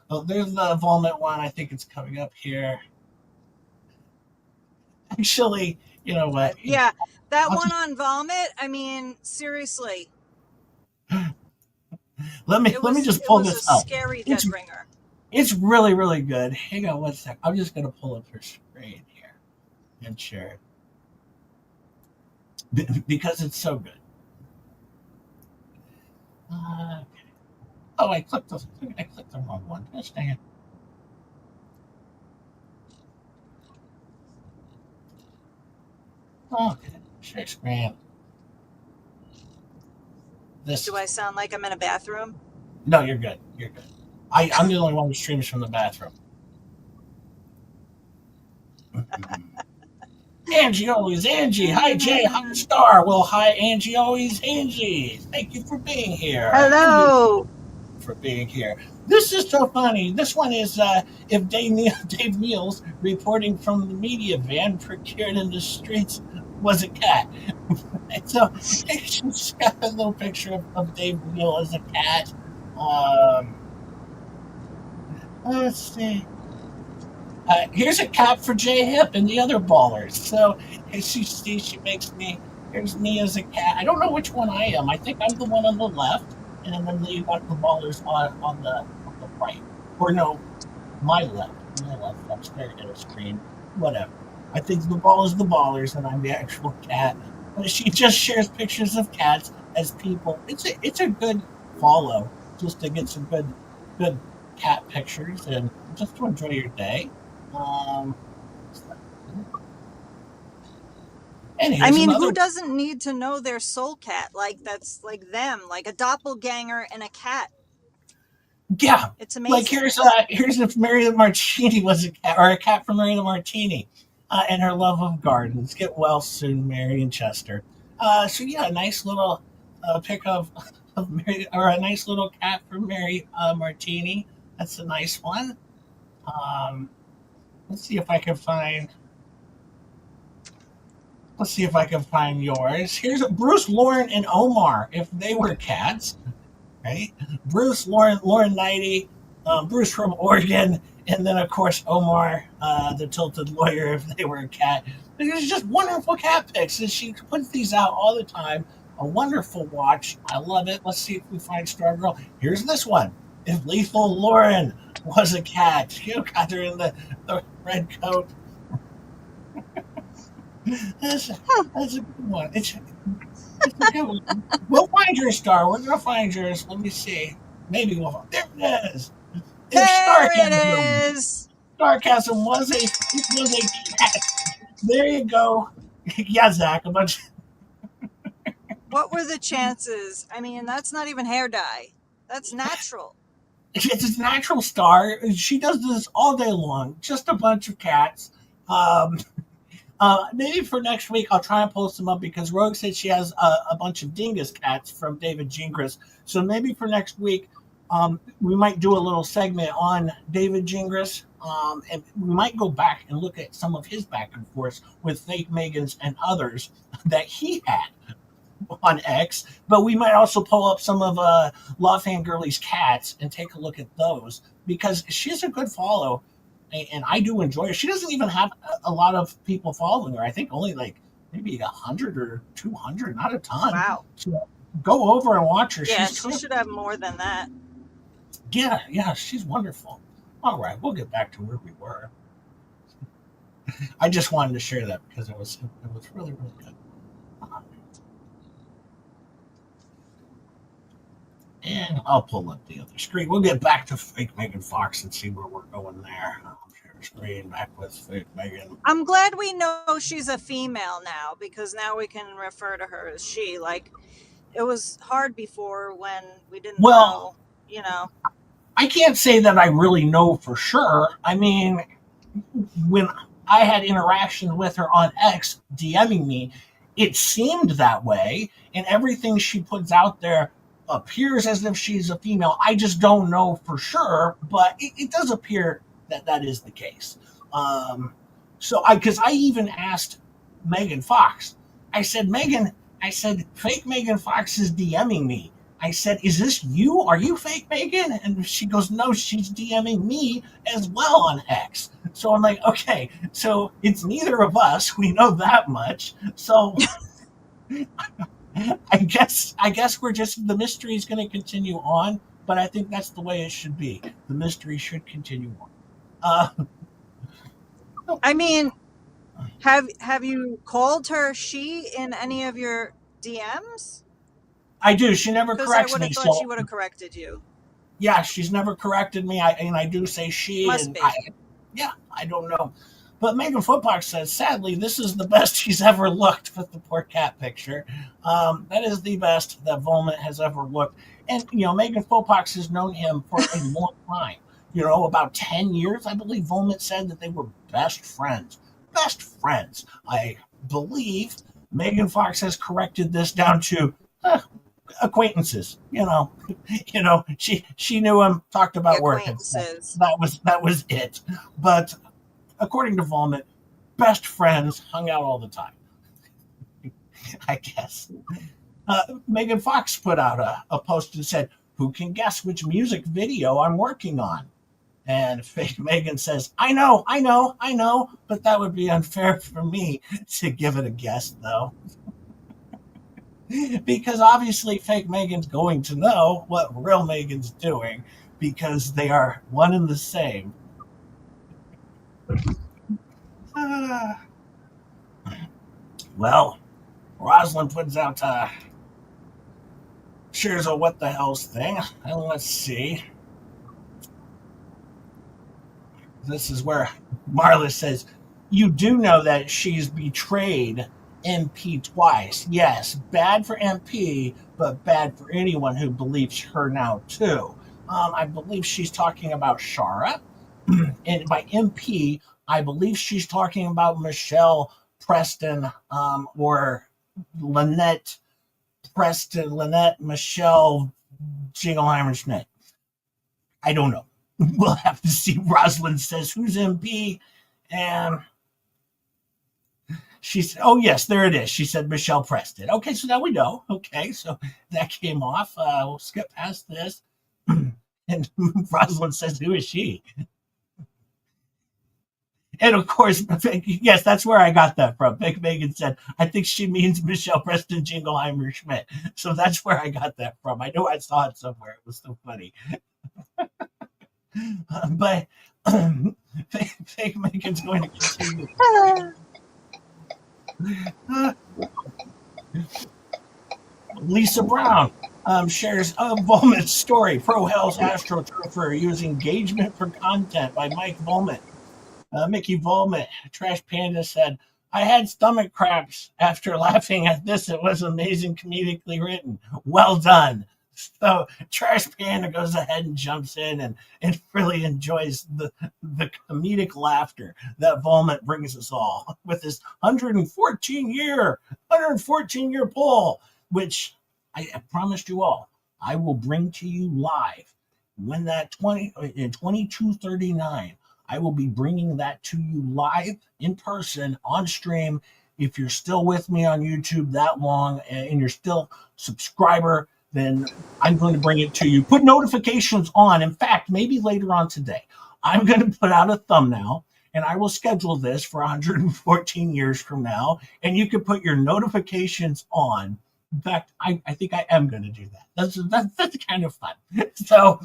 A: Oh, there's the Volmit one. I think it's coming up here. Actually, you know what?
B: Yeah, that
A: I'll
B: one on Volmit. I mean, seriously.
A: let me just pull
B: it was
A: this
B: a
A: up.
B: scary dead ringer.
A: It's really, really good. Hang on one sec. I'm just gonna pull up her screen here and share it because it's so good. Okay. Oh, I clicked the wrong one. Gosh dang it. Okay, share screen. This.
B: Do I sound like I'm in a bathroom?
A: No, you're good. You're good. I'm the only one who streams from the bathroom. Angie always Angie. Hi Jay. Hi Star. Well, hi Angie always Angie. Thank you for being here.
B: Hello.
A: For being here. This is so funny. This one is if Dave Neals reporting from the media van procured in the streets was a cat. And so she's got a little picture of Dave Neal as a cat. Let's see. Here's a cap for Jay Hip and the other ballers. So as you see, she makes me. Here's me as a cat. I don't know which one I am. I think I'm the one on the left, and then you got the ballers on the right. Or no, my left. My left. I'm staring at a screen. Whatever. I think the ball is the ballers, and I'm the actual cat. But she just shares pictures of cats as people. It's a good follow just to get some good cat pictures and just to enjoy your day. And
B: I mean,
A: another,
B: who doesn't need to know their soul cat? Like, that's like them, like a doppelganger and a cat.
A: yeah,
B: It's amazing.
A: like here's if Mary the Martini was a cat or a cat from Mary the Martini, and her love of gardens. Get well soon, Mary and Chester. So yeah, a nice little pic of Mary, or a nice little cat from Mary Martini. That's a nice one. Let's see if I can find. Let's see if I can find yours. Here's Bruce, Lauren, and Omar. If they were cats, right? Bruce, Lauren Knighty, Bruce from Oregon, and then of course Omar, the tilted lawyer. If they were a cat, there's just wonderful cat pics, and she puts these out all the time. A wonderful watch. I love it. Let's see if we find Stargirl. Here's this one. If Lethal Lauren was a cat, you got her in the red coat. That's a good one. It's a good one. We'll find your star. We're gonna find yours. Let me see. Maybe we'll. There it is.
B: There it is.
A: Starcasm was a cat. There you go. Yeah, Zach. A bunch.
B: What were the chances? I mean, that's not even hair dye. That's natural.
A: It's a natural star. She does this all day long. Just a bunch of cats. Maybe for next week, I'll try and post them up because Rogue said she has a bunch of dingus cats from David Gingras. So maybe for next week, we might do a little segment on David Gingras. And we might go back and look at some of his back and forth with Fake Megans and others that he had on X. But we might also pull up some of Law Fangirly's cats and take a look at those because she's a good follow. And I do enjoy her. She doesn't even have a lot of people following her. I think only like maybe 100 or 200, not a ton.
B: Wow.
A: So go over and watch her.
B: Yeah, she should have more than that.
A: Yeah, she's wonderful. All right, we'll get back to where we were. I just wanted to share that because it was really, really good. And I'll pull up the other screen. We'll get back to fake Megan Fox and see where we're going there. Share screen back with fake Megan.
B: I'm glad we know she's a female now, because now we can refer to her as she. Like, it was hard before when we didn't
A: Well,
B: know.
A: I can't say that I really know for sure. I mean, when I had interactions with her on X DMing me, it seemed that way, and everything she puts out there appears as if she's a female. I just don't know for sure, but it does appear that that is the case. Because I even asked Megan Fox, I said, Megan, fake Megan Fox is DMing me. I said, is this you? Are you fake Megan? And she goes, no, she's DMing me as well on X. So I'm like, okay, so it's neither of us. We know that much. So I guess we're just, the mystery is going to continue on, but I think that's the way it should be. The mystery should continue on.
B: I mean, have you called her she in any of your DMs?
A: I do. She never
B: Because I
A: corrects
B: would
A: me.
B: have thought
A: So
B: she would have corrected you.
A: yeah, she's never corrected me. I do say she.
B: Must
A: And
B: be.
A: I don't know. But Megan Footbox says, sadly, this is the best she's ever looked with the poor cat picture. That is the best that Volmit has ever looked. And, Megan Footbox has known him for a long time. About 10 years, I believe Volmit said that they were best friends. Best friends. I believe Megan Fox has corrected this down to acquaintances. She knew him, talked about work and stuff.
B: Acquaintances.
A: That was it. But according to Volmit, best friends, hung out all the time. I guess. Megan Fox put out a post and said, who can guess which music video I'm working on? And fake Megan says, I know, but that would be unfair for me to give it a guess, though. Because obviously fake Megan's going to know what real Megan's doing, because they are one and the same. Well, Rosalind puts out shares a what the hell's thing. And let's see. This is where Marla says, you do know that she's betrayed MP twice. Yes, bad for MP, but bad for anyone who believes her now, too. I believe she's talking about Shara. And by MP, I believe she's talking about Michelle Preston, or Lynette Preston, Lynette Michelle Jingleheimer Schmidt. I don't know. We'll have to see. Rosalind says, who's MP? And she said, oh, yes, there it is. She said Michelle Preston. Okay, so now we know. Okay, so that came off. We'll skip past this. And Rosalind says, who is she? And of course, yes, that's where I got that from. Big Megan said, I think she means Michelle Preston Jingleheimer Schmidt. So that's where I got that from. I know I saw it somewhere. It was so funny. But fake Megan's going to continue. Lisa Brown shares a Volmit story. Pro Hell's AstroTurfer using engagement for content by Mike Volmit. Mickey Volmit, Trash Panda, said, I had stomach cramps after laughing at this. It was amazing, comedically written. Well done. So Trash Panda goes ahead and jumps in and really enjoys the comedic laughter that Volmit brings us all with his 114 year poll, which I promised you all I will bring to you live when that 2239. I will be bringing that to you live in person on stream. If you're still with me on YouTube that long and you're still a subscriber, then I'm going to bring it to you. Put notifications on. In fact, maybe later on today, I'm going to put out a thumbnail and I will schedule this for 114 years from now. And you can put your notifications on In fact, I think I am going to do that. That's kind of fun. So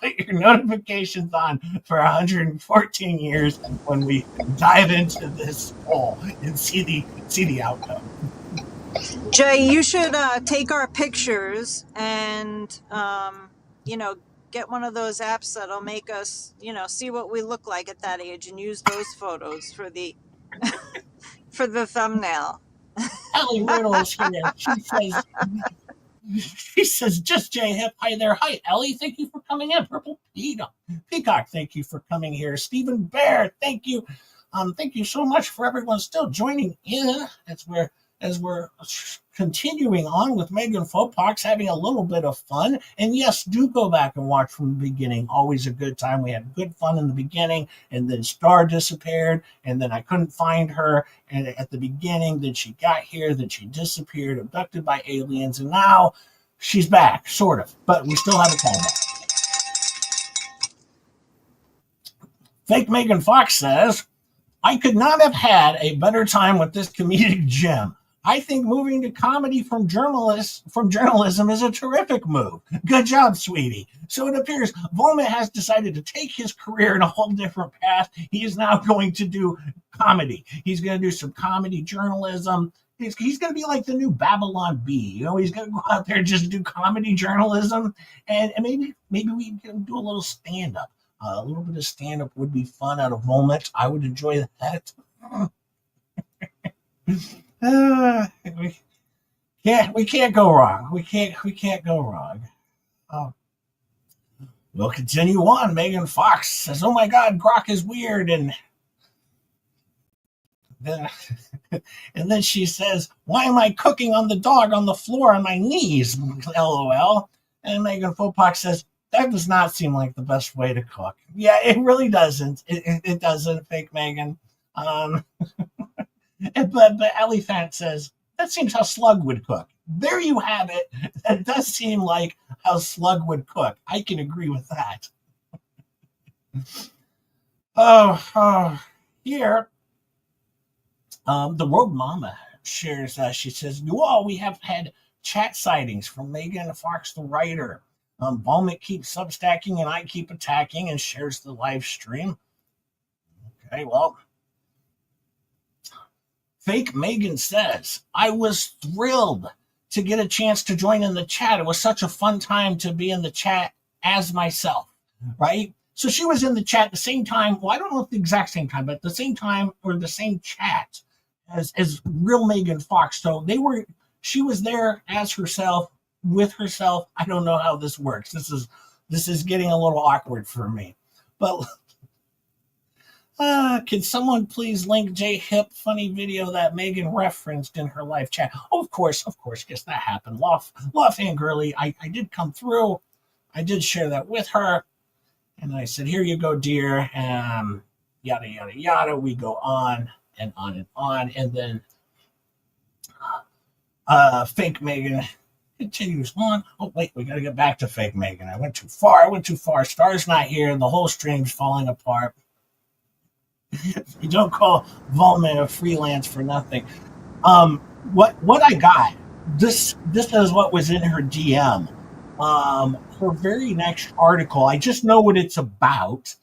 A: put your notifications on for 114 years when we dive into this poll and see the outcome.
B: Jay, you should take our pictures and, get one of those apps that'll make us, see what we look like at that age and use those photos for the for the thumbnail.
A: Ellie Riddle is here. She says, just Jay Hip. Hi there. Hi, Ellie. Thank you for coming in. Purple Peacock, thank you for coming here. Stephen Bear, thank you. Thank you so much for everyone still joining in as we're continuing on with Megan Fopox, having a little bit of fun. And yes, do go back and watch from the beginning. Always a good time. We had good fun in the beginning, and then Star disappeared, and then I couldn't find her. And at the beginning, then she got here, then she disappeared, abducted by aliens, and now she's back, sort of. But we still have a callback. Fake Megan Fox says, I could not have had a better time with this comedic gem. I think moving to comedy from journalism is a terrific move. Good job, sweetie. So it appears Volmit has decided to take his career in a whole different path. He is now going to do comedy. He's going to do some comedy journalism. He's going to be like the new Babylon Bee. He's going to go out there and just do comedy journalism. And maybe we can do a little stand-up. A little bit of stand-up would be fun out of Volmit. I would enjoy that. We can't go wrong. We can't go wrong. We'll continue on. Megan Fox says, "Oh my God, Grok is weird," and then she says, "Why am I cooking on the dog on the floor on my knees?" LOL. And Megan Fopox says, "That does not seem like the best way to cook." Yeah, it really doesn't. It doesn't, Fake Megan. But Elephant says, that seems how Slug would cook. There you have it. That does seem like how Slug would cook. I can agree with that. Here, the Rogue Mama shares, she says, we have had chat sightings from Megan Fox, the writer. Volmit keeps substacking and I keep attacking, and shares the live stream. Okay, well, Fake Megan says, I was thrilled to get a chance to join in the chat. It was such a fun time to be in the chat as myself, right? So she was in the chat at the same time. Well, I don't know if the exact same time, but at the same time or the same chat as real Megan Fox. So she was there as herself, with herself. I don't know how this works. This is getting a little awkward for me. But can someone please link J Hip funny video that Megan referenced in her live chat? Oh, of course. Yes, that happened. Law Fangirly, I did come through. I did share that with her. And I said, here you go, dear. Yada, yada, yada. We go on and on and on. And then Fake Megan continues on. Oh, wait, we got to get back to Fake Megan. I went too far. Star's not here, and the whole stream's falling apart. You don't call Volmit a freelance for nothing. What I got, this is what was in her DM. Her very next article, I just know what it's about.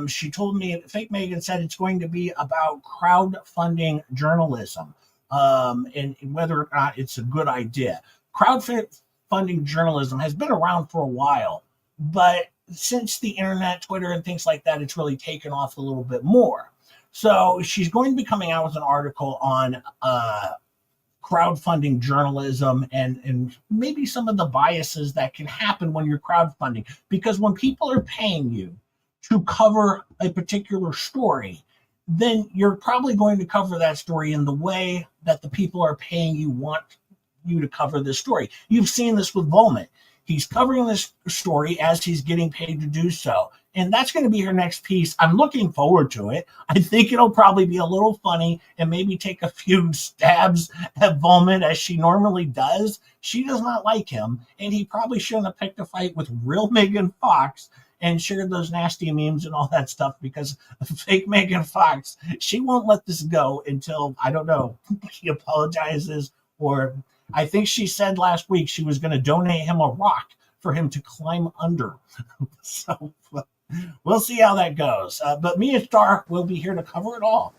A: She told me, Fake Megan said it's going to be about crowdfunding journalism, and whether or not it's a good idea. Crowdfunding journalism has been around for a while, but since the internet, Twitter, and things like that, it's really taken off a little bit more. So she's going to be coming out with an article on crowdfunding journalism and maybe some of the biases that can happen when you're crowdfunding. Because when people are paying you to cover a particular story, then you're probably going to cover that story in the way that the people are paying you want you to cover this story. You've seen this with Volmit. He's covering this story as he's getting paid to do so. And that's going to be her next piece. I'm looking forward to it. I think it'll probably be a little funny and maybe take a few stabs at Volmit as she normally does. She does not like him, and he probably shouldn't have picked a fight with real Megan Fox and shared those nasty memes and all that stuff, because Fake Megan Fox, she won't let this go until, I don't know, he apologizes or I think she said last week she was going to donate him a rock for him to climb under. So we'll see how that goes. But me and Star will be here to cover it all.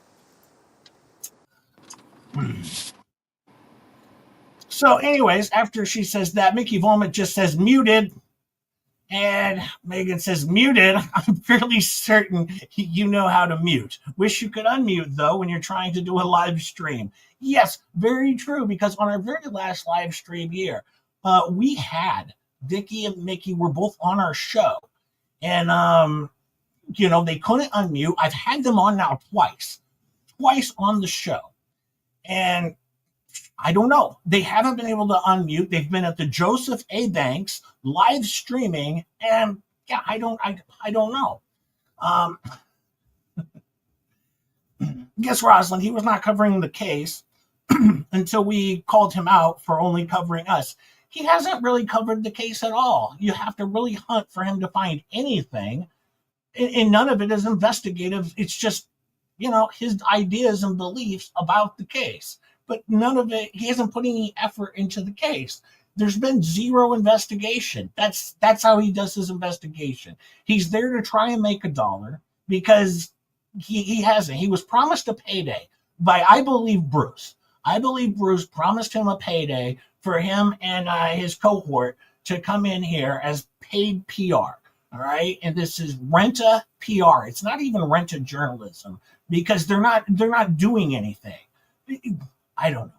A: So, anyways, after she says that, Mickey Volmit just says muted. And Megan says, muted. I'm fairly certain you know how to mute. Wish you could unmute, though, when you're trying to do a live stream. Yes, very true, because on our very last live stream here, we had Dickie and Mickey were both on our show. And, they couldn't unmute. I've had them on now twice on the show. And I don't know. They haven't been able to unmute. They've been at the Joseph A. Banks live streaming, and yeah, I don't know. Guess Rosalind, he was not covering the case until we called him out for only covering us. He hasn't really covered the case at all. You have to really hunt for him to find anything, and none of it is investigative. It's just, his ideas and beliefs about the case. But none of it, he hasn't put any effort into the case. There's been zero investigation. That's how he does his investigation. He's there to try and make $1 because he hasn't. He was promised a payday by, I believe, Bruce. I believe Bruce promised him a payday for him and his cohort to come in here as paid PR. All right. And this is renta PR. It's not even renta journalism because they're not doing anything. I don't know.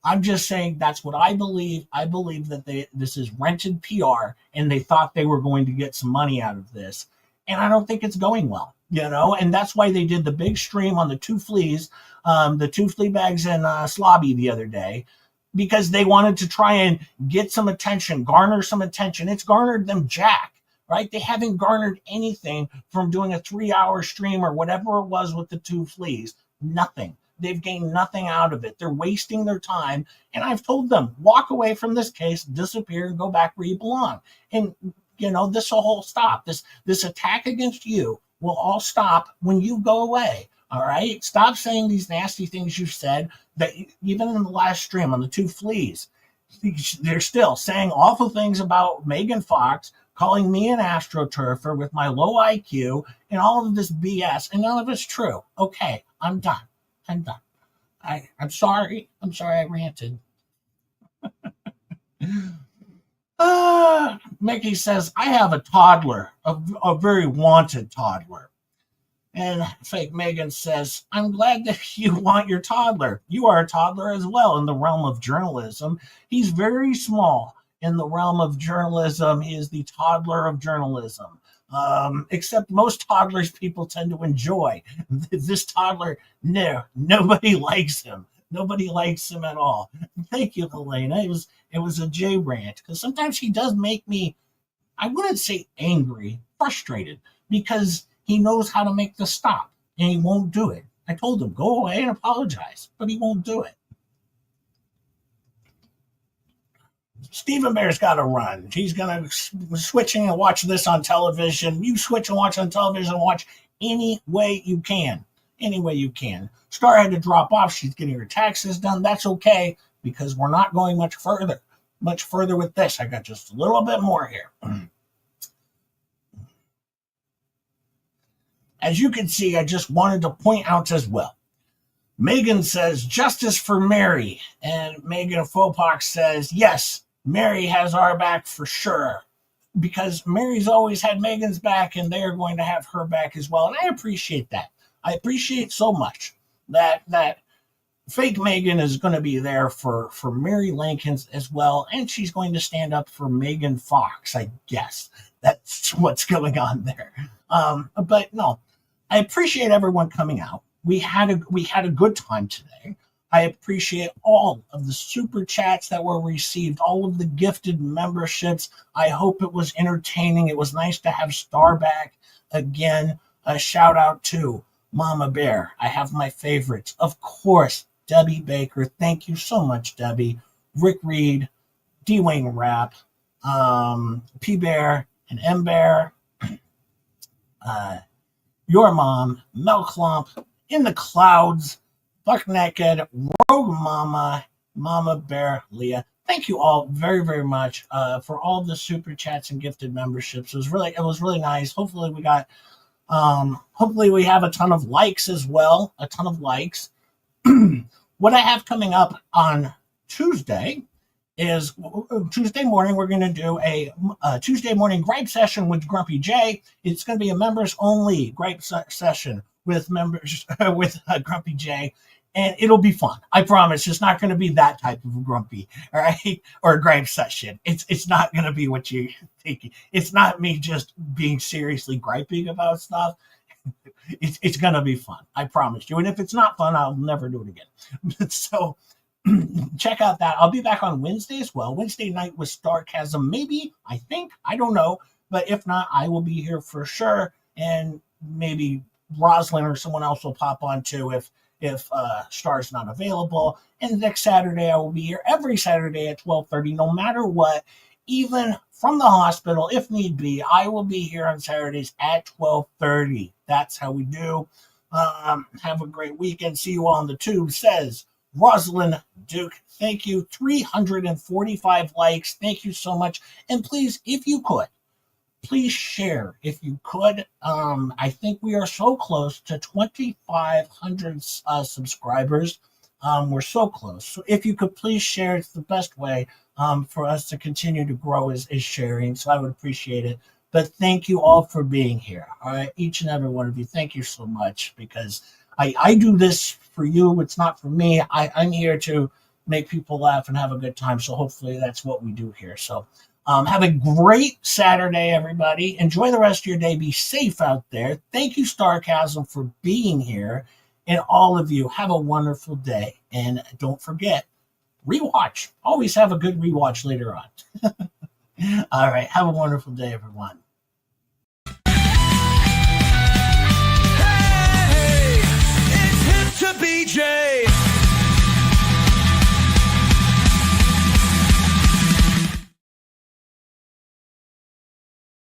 A: I'm just saying that's what I believe. I believe that this is rented PR and they thought they were going to get some money out of this. And I don't think it's going well, and that's why they did the big stream on the two fleas, the two fleabags and Slobbie the other day, because they wanted to try and get some attention, garner some attention. It's garnered them jack, right? They haven't garnered anything from doing a 3-hour stream or whatever it was with the two fleas. Nothing. They've gained nothing out of it. They're wasting their time. And I've told them, walk away from this case, disappear, and go back where you belong. And, this will all stop. This attack against you will all stop when you go away. All right? Stop saying these nasty things you've said that even in the last stream on the two fleas, they're still saying awful things about Megan Fox, calling me an astroturfer with my low IQ and all of this BS. And none of it's true. Okay, I'm done. I'm sorry. I ranted. Mickey says, I have a toddler, a very wanted toddler. And fake Megan says, I'm glad that you want your toddler. You are a toddler as well in the realm of journalism. He's very small in the realm of journalism. He is the toddler of journalism. Except most toddlers people tend to enjoy. This toddler, no, nobody likes him. Nobody likes him at all. Thank you, Helena. It was a J rant because sometimes he does make me, I wouldn't say angry, frustrated, because he knows how to make the stop and he won't do it. I told him, go away and apologize, but he won't do it. Stephen Bear's got to run. He's going to switching and watch this on television. You switch and watch on television and watch any way you can. Any way you can. Star had to drop off. She's getting her taxes done. That's okay because we're not going much further with this. I got just a little bit more here. As you can see, I just wanted to point out as well. Megan says, justice for Mary. And Megan Fopox says, yes, Mary has our back for sure. Because Mary's always had Megan's back and they're going to have her back as well. And I appreciate that. I appreciate so much that fake Megan is going to be there for Mary Lankins as well. And she's going to stand up for Megan Fox, I guess. That's what's going on there. But no, I appreciate everyone coming out. We had a good time today. I appreciate all of the super chats that were received, all of the gifted memberships. I hope it was entertaining. It was nice to have Star back again. A shout out to Mama Bear. I have my favorites. Of course, Debbie Baker. Thank you so much, Debbie. Rick Reed, D-Wayne Rapp, P Bear and M Bear, your mom, Mel Klump, In the Clouds, Buck Naked, Rogue Mama, Mama Bear, Leah. Thank you all very, very much for all the super chats and gifted memberships. It was really nice. Hopefully we have a ton of likes as well. A ton of likes. What I have coming up on Tuesday is Tuesday morning. We're going to do a Tuesday morning gripe session with Grumpy J. It's going to be a members only gripe session with members with Grumpy J, and it'll be fun. I promise. It's not going to be that type of grumpy, all right, or a gripe session. It's not going to be what you think. It's not me just being seriously griping about stuff. It's going to be fun. I promise you. And if it's not fun, I'll never do it again. So check out that. I'll be back on Wednesday as well. Wednesday night with Starcasm, maybe, I think, I don't know. But if not, I will be here for sure. And maybe Rosalind or someone else will pop on too if Star's not available. And next Saturday, I will be here every Saturday at 12:30, no matter what. Even from the hospital, if need be, I will be here on Saturdays at 12:30. That's how we do. Have a great weekend. See you all on the tube, says Rosalind Duke. Thank you. 345 likes. Thank you so much. And please, if you could, please share if you could. I think we are so close to 2,500 subscribers. We're so close. So if you could please share, it's the best way for us to continue to grow is sharing. So I would appreciate it. But thank you all for being here. All right. Each and every one of you. Thank you so much, because I do this for you. It's not for me. I'm here to make people laugh and have a good time. So hopefully that's what we do here. So have a great Saturday, everybody. Enjoy the rest of your day. Be safe out there. Thank you, Starcasm, for being here. And all of you, have a wonderful day. And don't forget, rewatch. Always have a good rewatch later on. All right. Have a wonderful day, everyone.